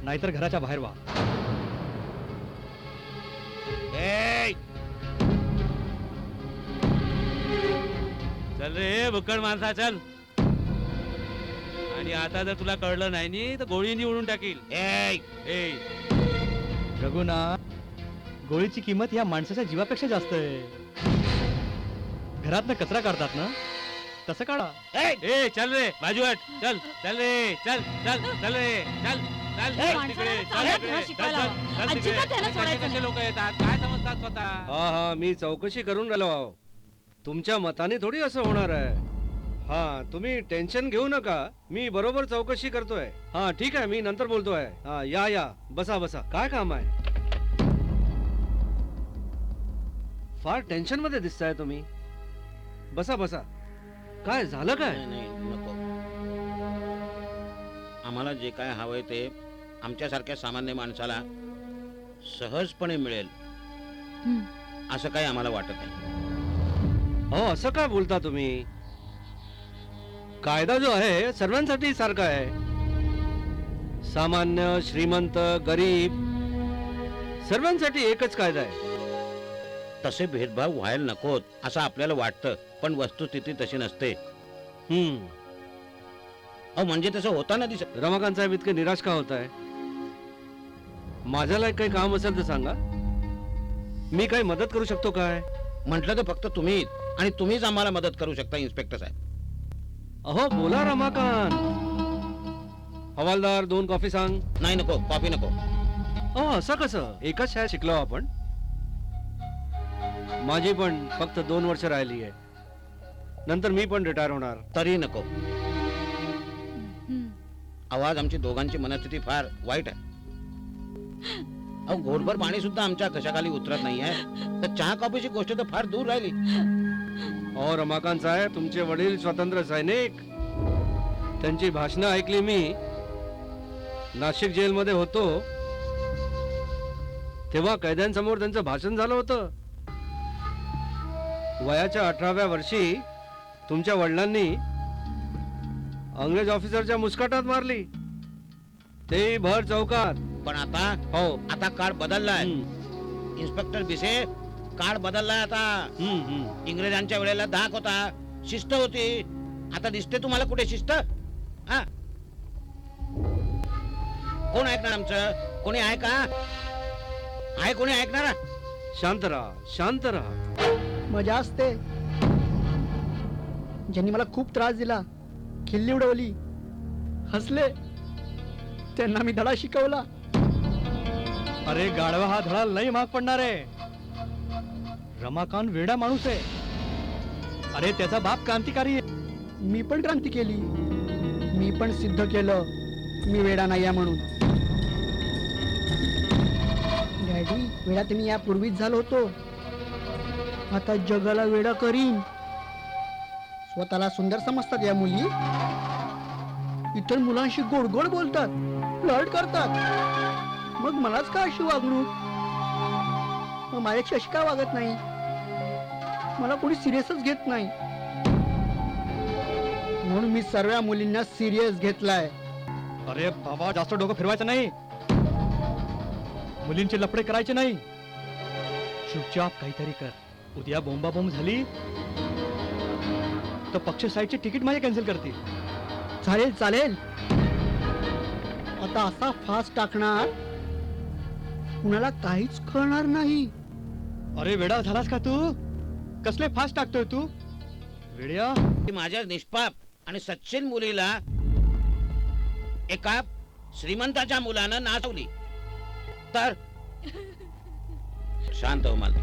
नाहीतर घराच्या बाहेर वा. ए चल रे बुक्कड माणसा चल. आणि आता जर तुला कळलं नाही नी तर गोळीनी उडून टाकील. ए ए रघुनाथ, गोळीची किंमत ह्या माणसाच्या जीवापेक्षा जास्त आहे. घरातनं कचरा काढतात ना, तसं काढा. ए ए चल रे बाजू हट. चल चल रे चल चल चल रे चल चल ए, तिकडे चल चालत तिकडे राहा चल शिकवायला चल हवा. चल तिकडे. अजिबात त्याला सोडायचं कसे नाही. लोक येतात काय समजतात स्वतः. हा हा, मी चौकशी करून राहिलो आहो. तुमच्या मताने थोडी असं होणार आहे. हा तुम्ही टेन्शन घेऊ नका, मी बरोबर चौकशी करतोय. हा ठीक आहे, मी नंतर बोलतोय. हा या या, बसा बसा. काय काम आहे? फार टेन्शन मध्ये दिसताय तुम्ही. बसा बसा. काय झालं काय? नाही नाही, नको. आम्हाला जे काय हवंय ते आमच्यासारख्या सामान्य माणसाला सहजपणे मिळेल हं. असं काही आम्हाला वाटत नाही. हो असं काय बोलता तुम्ही? कायदा जो आहे सर्वांसाठी सारखा आहे. सामान्य, श्रीमंत, गरीब सर्वांसाठी एकच कायदा आहे. तसे भेदभाव व्हायला नकोत असं आपल्याला वाटतं, पण वस्तुस्थिती तशी नसते. हम्म. अहो म्हणजे तसं होताना दिसत. रमाकांत साहेब इतके निराश का होत आहे? माझ्याला काही काम असेल तर सांगा, मी काही मदत करू शकतो काय? म्हटलं तर फक्त तुम्हीच, आणि तुम्हीच आम्हाला मदत करू शकता इन्स्पेक्टर साहेब. अहो बोला रमाकांत. हवालदार 2 कॉफी सांग. नाही नको, कॉफी नको. अहो असं कसं? एकच शाळेत शिकलो आपण. माझी पण फक्त 2 वर्ष राहिली आहे, नंतर मी पण रिटायर होणार. तरी नको. हं. आवाज आमची दोघांची मनस्थिती फार वाईट आहे. अहो घोटभर पाणी सुद्धा आमच्या कशाखाली उतरत नाही आहे, तर चहा कॉफीची गोष्ट तर फार दूर राहिली. अहो रमाकांत साहेब, तुमचे वडील स्वतंत्र सैनिक, त्यांची भाषणं ऐकली मी. नाशिक जेलमध्ये होतो तेव्हा कैद्यांसमोर त्यांचं भाषण झालं होतं. वयाच्या 18व्या वर्षी तुमच्या वडिलांनी अंग्रेज ऑफिसरच्या मुस्काटात मारली, ते भर चौकात. पण आता हो. आता काळ बदललाय. हम्म, इन्स्पेक्टर बिसे, काळ बदललाय आता. हम्म, हम्म. इंग्रजांच्या वेळेला धाक होता, शिस्त होती. आता दिसते तुम्हाला कुठे शिस्त? हा, कोण ऐकणार आमचं? कोणी आहे का? आहे कोणी ऐकणार? शांत राहा, शांत राहा. मजा असते. ज्यांनी मला खूप त्रास दिला, खिल्ली उडवली, हसले, त्यांना मी धडा शिकवला. अरे गाढवा, हा धडा लई महाग पडणार आहे. रमाकांत वेडा माणूस आहे. अरे त्याचा बाप क्रांतिकारी आहे. मी पण क्रांती केली, मी पण सिद्ध केलं मी वेडा नाही आहे म्हणून. डॅडी, वेडा तुम्ही यापूर्वीच झालो होतो, आता जगाला वेडा करीन. स्वतःला सुंदर समजतात या मुली, इतर मुलांशी गोड गोड बोलतात, फ्लर्ट करतात. मग मलाच का अशी वागणूक? मग माझ्याशी अशी का वागत नाही? मला कोणी सिरियसच घेत नाही, म्हणून मी सर्व मुलींना सिरियस घेतलाय. अरे बाबा, जास्त डोकं फिरवायचं नाही, मुलींचे लफडे करायचे नाही. चुपचाप काहीतरी कर. उद्या बोंबाबोंब झाली तर पक्ष साईडची तिकीट माझे कॅन्सल करतील. चालेल चालेल, आता असा फास्ट टाकणार कुणाला काहीच कळणार नाही. अरे वेडा झालास का तू? कसले फास्ट टाकतोय तू वेड्या? माझ्या निष्पाप आणि सच्चिन मुलीला एका श्रीमंताच्या मुलानं नाचवली तर? शांत हो मालती,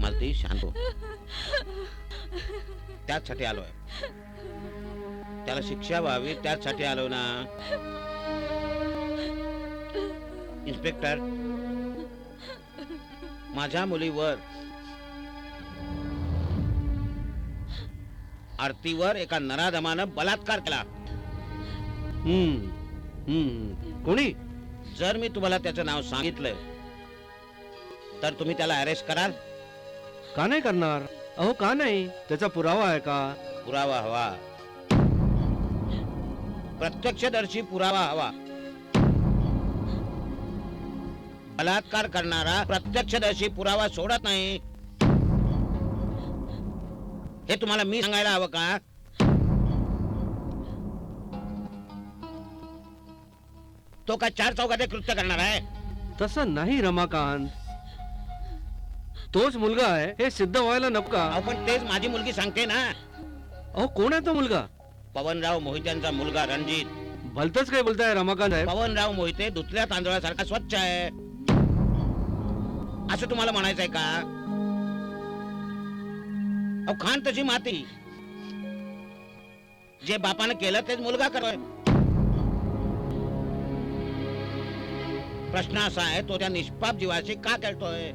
मालती शांत हो. त्याचसाठी आलोय, त्याला शिक्षा व्हावी त्याचसाठी आलो ना. इन्स्पेक्टर, माझ्या मुलीवर, आरतीवर एका नराधमानं बलात्कार केला. हम्म, हम्म. कोणी? जर मी तुम्हाला त्याचं नाव सांगितलं तर तुम्ही त्याला अरेस्ट कराल? का नाही करणार? अहो का नाही? त्याचा पुरावा आहे का? पुरावा हवा, प्रत्यक्षदर्शी पुरावा हवा. बलात्कार करणारा प्रत्यक्षदर्शी पुरावा सोडत नाही, हे तुम्हाला मी सांगायला हवं का? तो काय 4 चौघात कृत्य करणार आहे? तसं नाही रमाकांत, तोच मुलगा आहे हे सिद्ध व्हायला नको का? अहो पण तेच माझी मुलगी सांगते ना. अहो कोण आहे तो मुलगा? पवनराव मोहित्यांचा मुलगा रणजित. भलतच काय बोलताय रमाकांत साहेब? पवनराव मोहिते धुतल्या तांदळासारखा स्वच्छ आहे असं तुम्हाला म्हणायचंय का? अहो खान तशी माती, जे बापानं केलं तेच मुलगा करतोय. प्रश्न असा आहे, तो त्या निष्पाप जीवाशी का खेळतोय?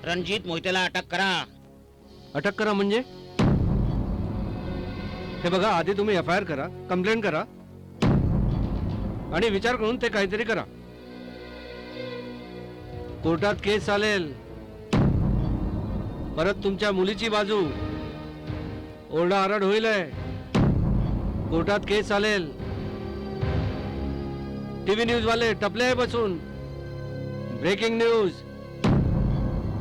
रणजित मोहितेला अटक करा. अटक करा म्हणजे? हे बघा, आधी तुम्ही एफ आय आर करा, कंप्लेंट करा आणि विचार करून ते काहीतरी करा. कोर्टात केस चालेल, परत तुमच्या मुलीची बाजू, ओरडाआरड होईल. कोर्टात केस चालेल, टीव्ही न्यूज वाले टपले आहे बसून. ब्रेकिंग न्यूज,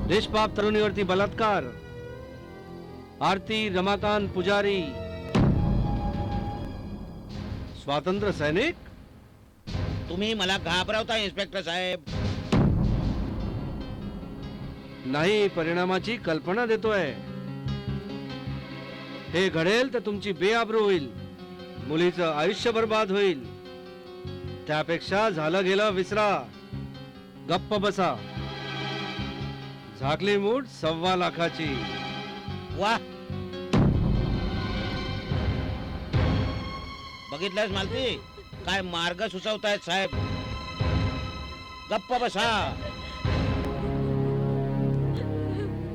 निष्पाप तरुणीवरती बलात्कार, आरती रमाकांत पुजारी स्वातंत्र्य सैनिक. तुम्ही मला घाबरवता इन्स्पेक्टर साहेब. नाही, परिणामाची कल्पना देतोय. हे घडेल तर तुमची बेआबरू होईल, मुलीचं आयुष्य बर्बाद होईल. त्यापेक्षा झालं गेलं विसरा, गप्प बसा. झाकली मूठ 1.25 लाखाची. वा, बघितलंस मालती, काय मार्ग सुचवतायत साहेब. गप्प बसा.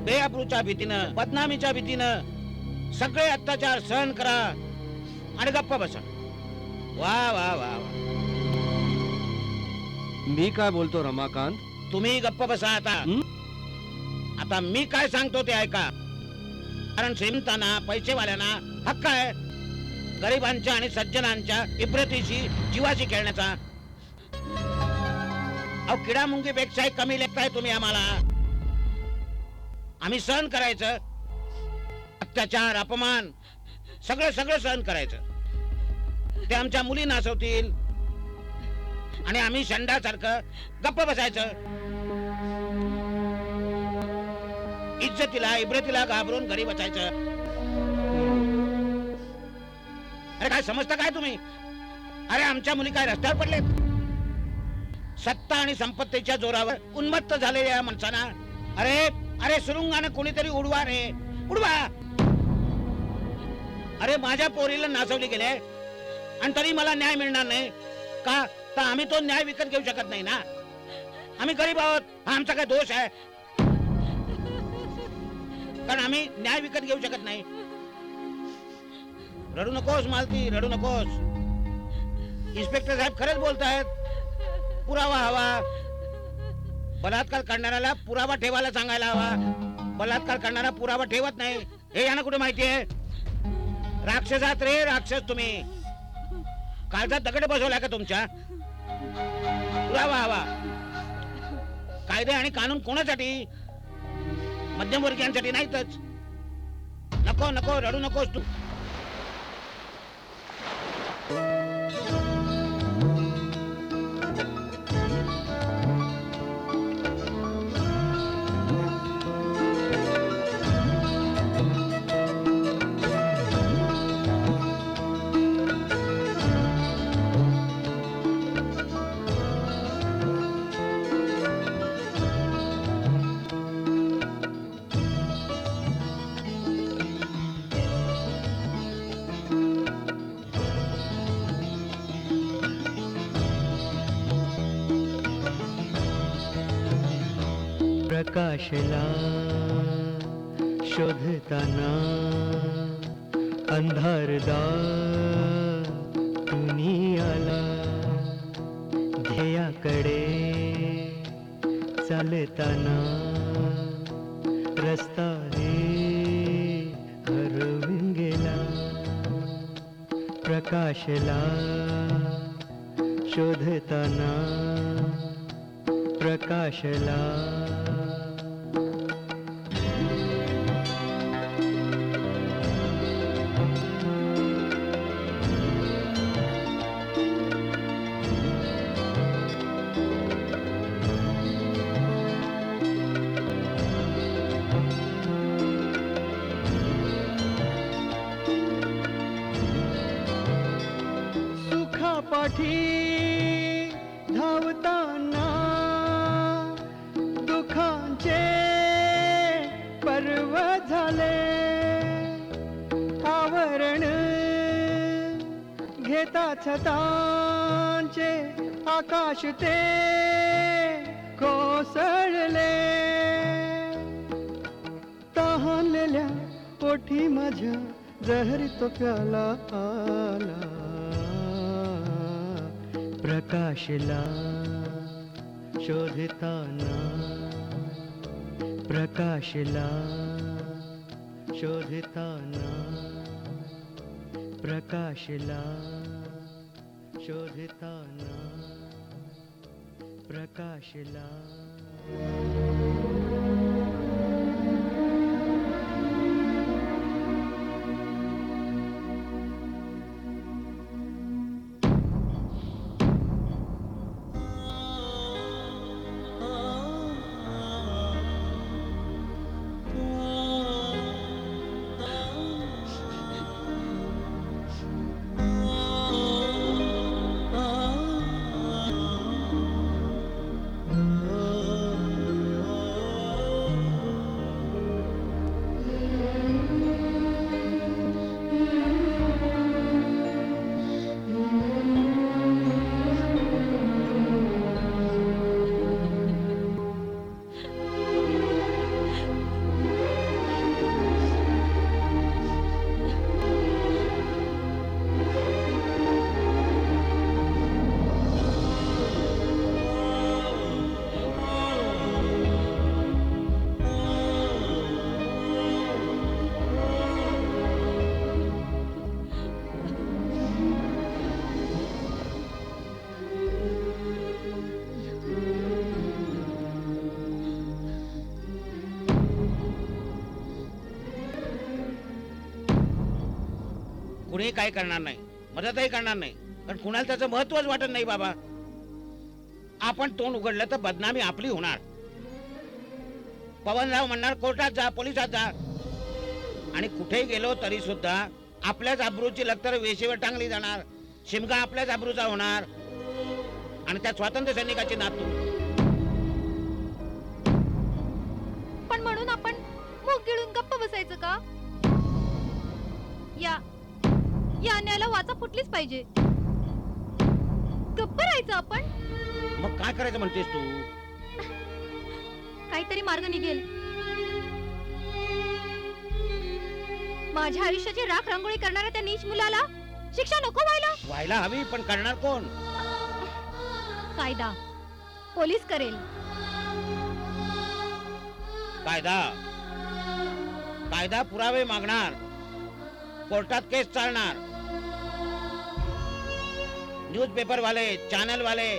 बेअब्रूच्या भीतीनं, बदनामीच्या भीतीनं सगळे अत्याचार सहन करा आणि गप्प बसा. वा वा वा वा. मी काय बोलतो रमाकांत? तुम्ही गप्प बसा आता. हं? आता मी काय सांगतो ते ऐका. कारण श्रीमंतांना, पैसेवाल्यांना हक्क आहे गरिबांच्या आणि सज्जनांच्या इब्रतीशी, जीवाशी खेळण्याचा. अहो, किडामुंगीपेक्षाही कमी लेखताय तुम्ही आम्हाला. आम्ही सहन करायचं, अत्याचार, अपमान सगळं सगळं सहन करायचं. ते आमच्या मुली नाचवतील आणि आम्ही शंडासारखं गप्प बसायचं. इज्जतीला, इब्रतीला घाबरून घरी बसायचं. अरे काय समजता काय तुम्ही? अरे आमच्या मुली काय रस्त्यावर पडलेत? सत्ता आणि संपत्तीच्या जोरावर उन्मत्त झालेल्या या माणसांना अरे अरे सुरुंगानं कोणीतरी उडवा रे, उडवा. अरे माझ्या पोरीला नाचवली गेले आणि तरी मला न्याय मिळणार नाही का? तर आम्ही तो न्याय विकत घेऊ शकत नाही ना. आम्ही गरीब आहोत, हा आमचा काय दोष आहे? कारण आम्ही न्याय विकत घेऊ शकत नाही. रडू नकोस मालती, रडू नकोस. इन्स्पेक्टर साहेब खरंच बोलतायत. पुरावा हवा. बलात्कार करणाऱ्याला पुरावा ठेवायला सांगायला हवा. बलात्कार करणारा पुरावा ठेवत नाही, हे यांना कुठे माहिती आहे? राक्षसात रे राक्षस तुम्ही. काळजात दगड बसवलाय का तुमच्या? पुरावा हवा. कायदे आणि कानून कोणासाठी? मध्यमवर्गीयांसाठी नाहीतच. नको नको, रडू नकोस तू. प्रकाशला शोधताना अंधारदा दुनियाला ध्येयाकडे चालताना रस्ता रे हरवून गेला. प्रकाशला शोधताना प्रकाशला सुखापाठी धावताना दुःखांचे पर्व झाले आवरण घेता छतांचे आकाश ते कोसळले, तहानलेल्या पोटी माझ्या जहरी तो प्याला आला, प्रकाशला शोधताना, प्रकाशला शोधताना, प्रकाशला शोधताना, प्रकाशला. कुणी काय करणार नाही, मदतही करणार नाही, कारण कुणाला त्याचं महत्वच वाटत नाही बाबा. आपण तोंड उघडलं तर बदनामी आपली होणार. पवनराव म्हणणार कोर्टात जा, पोलिसात जा, आणि कुठेही गेलो तरी सुद्धा आपल्याच अब्रूची लक्तर वेशीवर टांगली जाणार, शिमगा आपल्याच अब्रूचा होणार, आणि त्या स्वातंत्र्य सैनिकाची नातू. पण म्हणून आपण मुख गिळून गप्प बसायचं का? या अन्यायाला वाचा फुटलीच पाहिजे. गप्प राहायचं आपण. मग काय करायचं म्हणतेस तू? काहीतरी मार्ग निघेल. माझ्या आयुष्याची राख रांगोळी करणाऱ्या त्या नीच मुलाला शिक्षा नको व्हायला हवी, पण करणार कोण? कायदा, पोलीस करेल. कायदा कायदा पुरावे मागणार, कोर्टात केस चालणार. न्यूजपेपर वाले, चॅनल वाले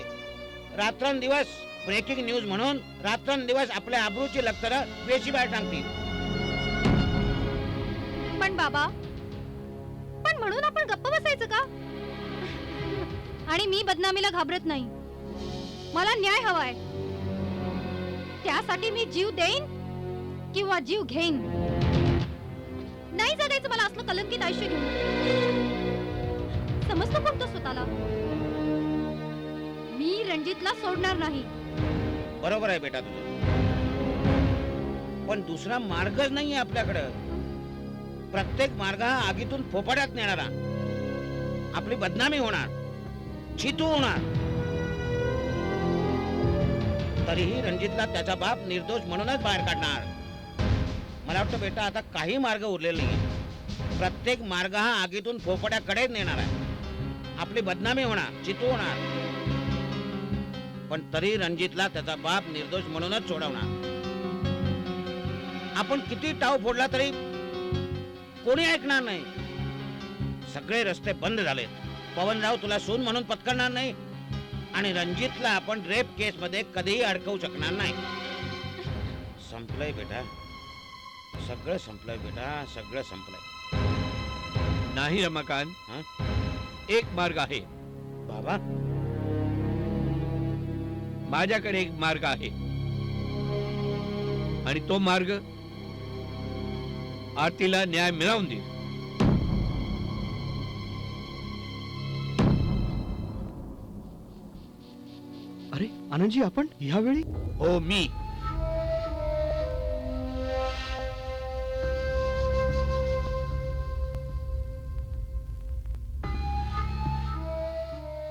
रात्रंदिवस ब्रेकिंग न्यूज म्हणून रात्रंदिवस आपल्या आबरूची लक्तर वेशीबाहेर टाकतील. पण बाबा, पण म्हणून आपण गप्प बसायचं का? आणि मी बदनामीला घाबरत नाही. मला न्याय हवाय. त्यासाठी मी जीव देईन किंवा जीव घेईन. नाही जगायचं मला असलं कलंकित आयुष्य घेऊन. समजतो कोणतो स्वतःला. मी रणजितला सोडणार नाही. बरोबर आहे बेटा तुझं, पण दुसरा मार्गच नाहीये आपल्याकडं. प्रत्येक मार्ग हा आगीतून फोपाड्यात नेणारा. आपली बदनामी होणार, छितू होणार. तरीही रणजितला त्याचा बाप निर्दोष म्हणूनच बाहेर काढणार. मला वाटतं बेटा आता काही मार्ग उरलेले नाही. प्रत्येक मार्ग हा आगीतून फोपाड्याकडे नेणार आहे. आपली बदनामी होणार, चितू होणार, पण तरी रणजितला त्याचा बाप निर्दोष म्हणूनच सोडवणार. आपण किती टाव फोडला तरी कोणी ऐकणार नाही. सगळे रस्ते बंद झालेत. पवनराव तुला सून म्हणून पत्करणार नाही, आणि रणजितला आपण रेप केस मध्ये कधीही अडकवू शकणार नाही. संपलंय बेटा, सगळं संपलंय बेटा, सगळं संपलंय. नाही रमाकांत, हं? एक मार्ग आहे बाबा. माझ्याकडे एक मार्ग आहे, आणि तो मार्ग आरतीला न्याय मिळवून देईल. अरे आनंदजी, आपण ह्यावेळी? हो, मी.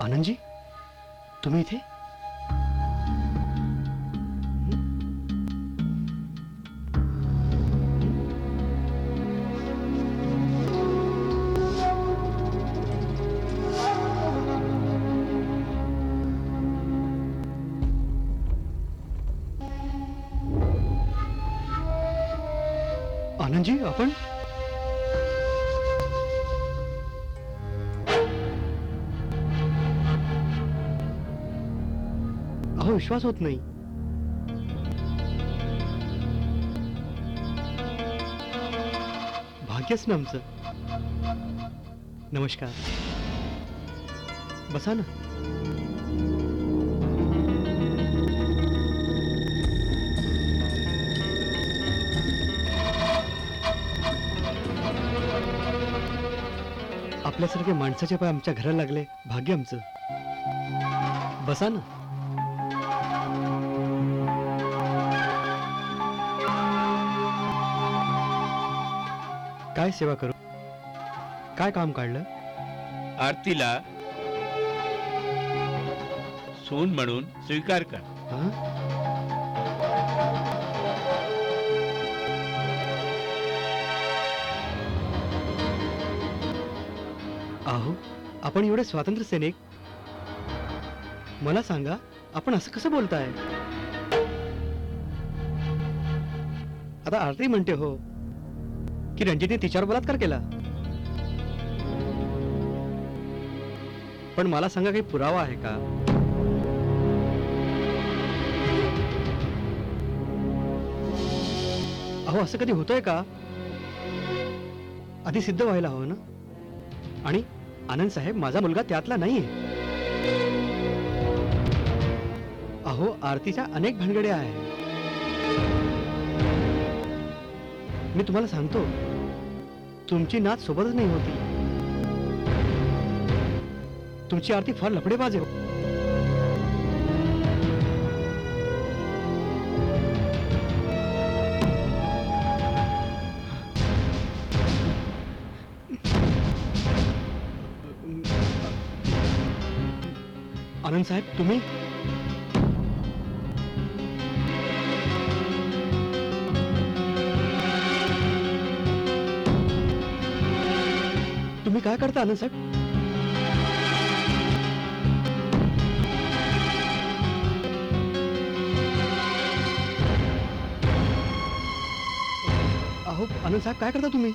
आनंदजी तुम्ही इथे आनंदजी आपण अहो विश्वास होत नाही भाग्यच ना आमचं नमस्कार बसा ना आपल्यासारखे माणसाचे पाय आमच्या घराला लागले भाग्य आमचं बसा ना काय सेवा करू काय काम काढलं आरतीला सून म्हणून स्वीकार कर. हा आहो आपण एवढे स्वातंत्र्य सैनिक मला सांगा आपण असं कसं बोलताय आता आरती म्हणते हो की रणजितने तिच्यावर बलात्कार केला पण मला सांगा काही पुरावा आहे का अहो असं कधी होतंय का आधी सिद्ध व्हायला हवं ना आणि आनंद साहेब माझा मुलगा त्यातला नाहीये अहो आरतीच्या अनेक भानगड्या आहेत मी तुम्हाला सांगतो तुमची नात सोबतच नाही होती तुमची आरती फार लफडेबाज आहे आनंद साहेब तुम्ही तुम्ही काय करता आनंद साहेब अहो आनंद साहेब काय करता तुम्ही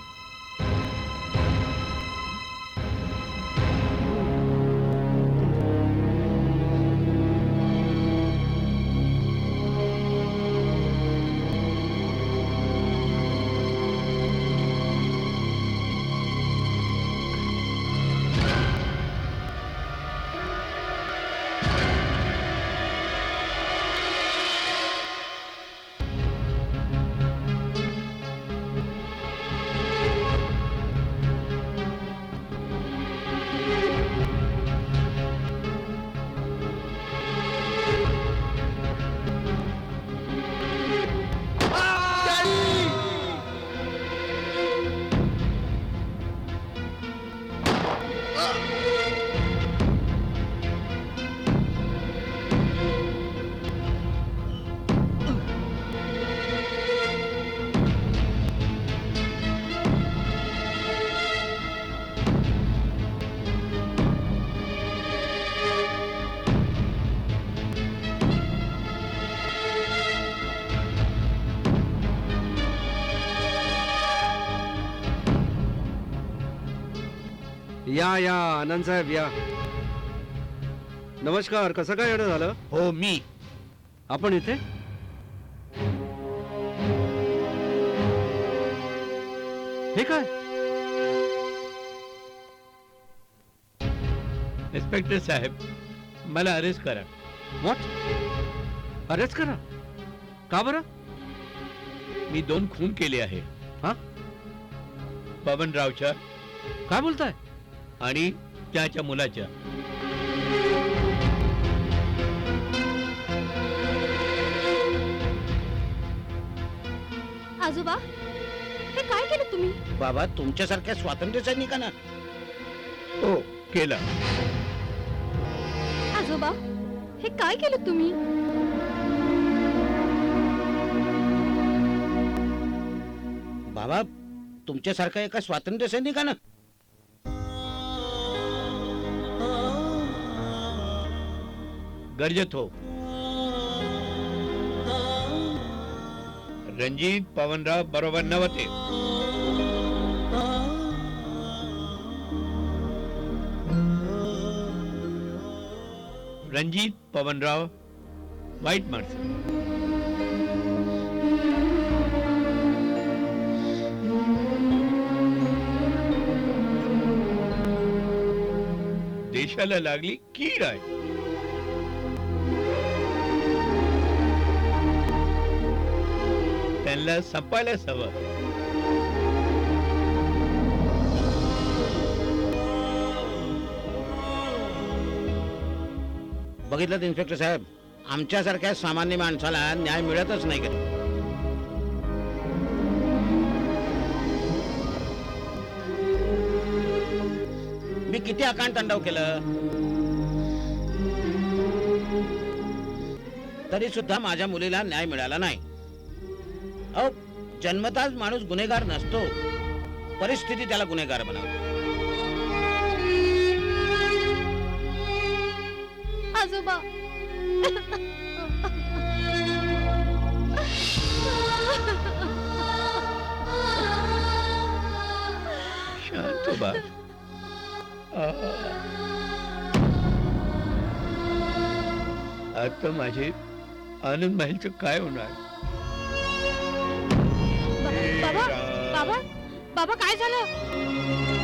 या आनंद साहेब या नमस्कार कसं काय येणं झालं हो मी आपण इथे हे काय इन्स्पेक्टर साहेब मला अरेस्ट करा. व्हॉट अरेस्ट करा का बरं मी 2 खून केले आहे. हा बबनरावच्या काय बोलताय आणि त्याच्या मुलाच्या. आजोबा हे काय केलं तुम्ही बाबा तुमच्यासारख्या स्वातंत्र्य सैनिकांना हो केला. आजोबा हे काय केलं तुम्ही? बाबा तुमच्यासारखा एका स्वातंत्र्य सैनिकानं गरजत हो. रणजित पवनराव बरोबर नव्हते. रणजित पवनराव वाईट माणसं. देशाला लागली कीड आहे. त्यांना संपायलाच हवं. बघितलं इन्स्पेक्टर साहेब, आमच्यासारख्या सामान्य माणसाला न्याय मिळतच नाही कधी. मी किती आकांड तांडव केलं तरी सुद्धा माझ्या मुलीला न्याय मिळाला नाही. अहो, जन्मताच माणूस गुन्हेगार नसतो, परिस्थिती त्याला गुन्हेगार बनवते. आजोबा शांत हो बाळ. आता माझे आनंद महलचं काय होणार? बाबा बाबा बाबा काय झालं?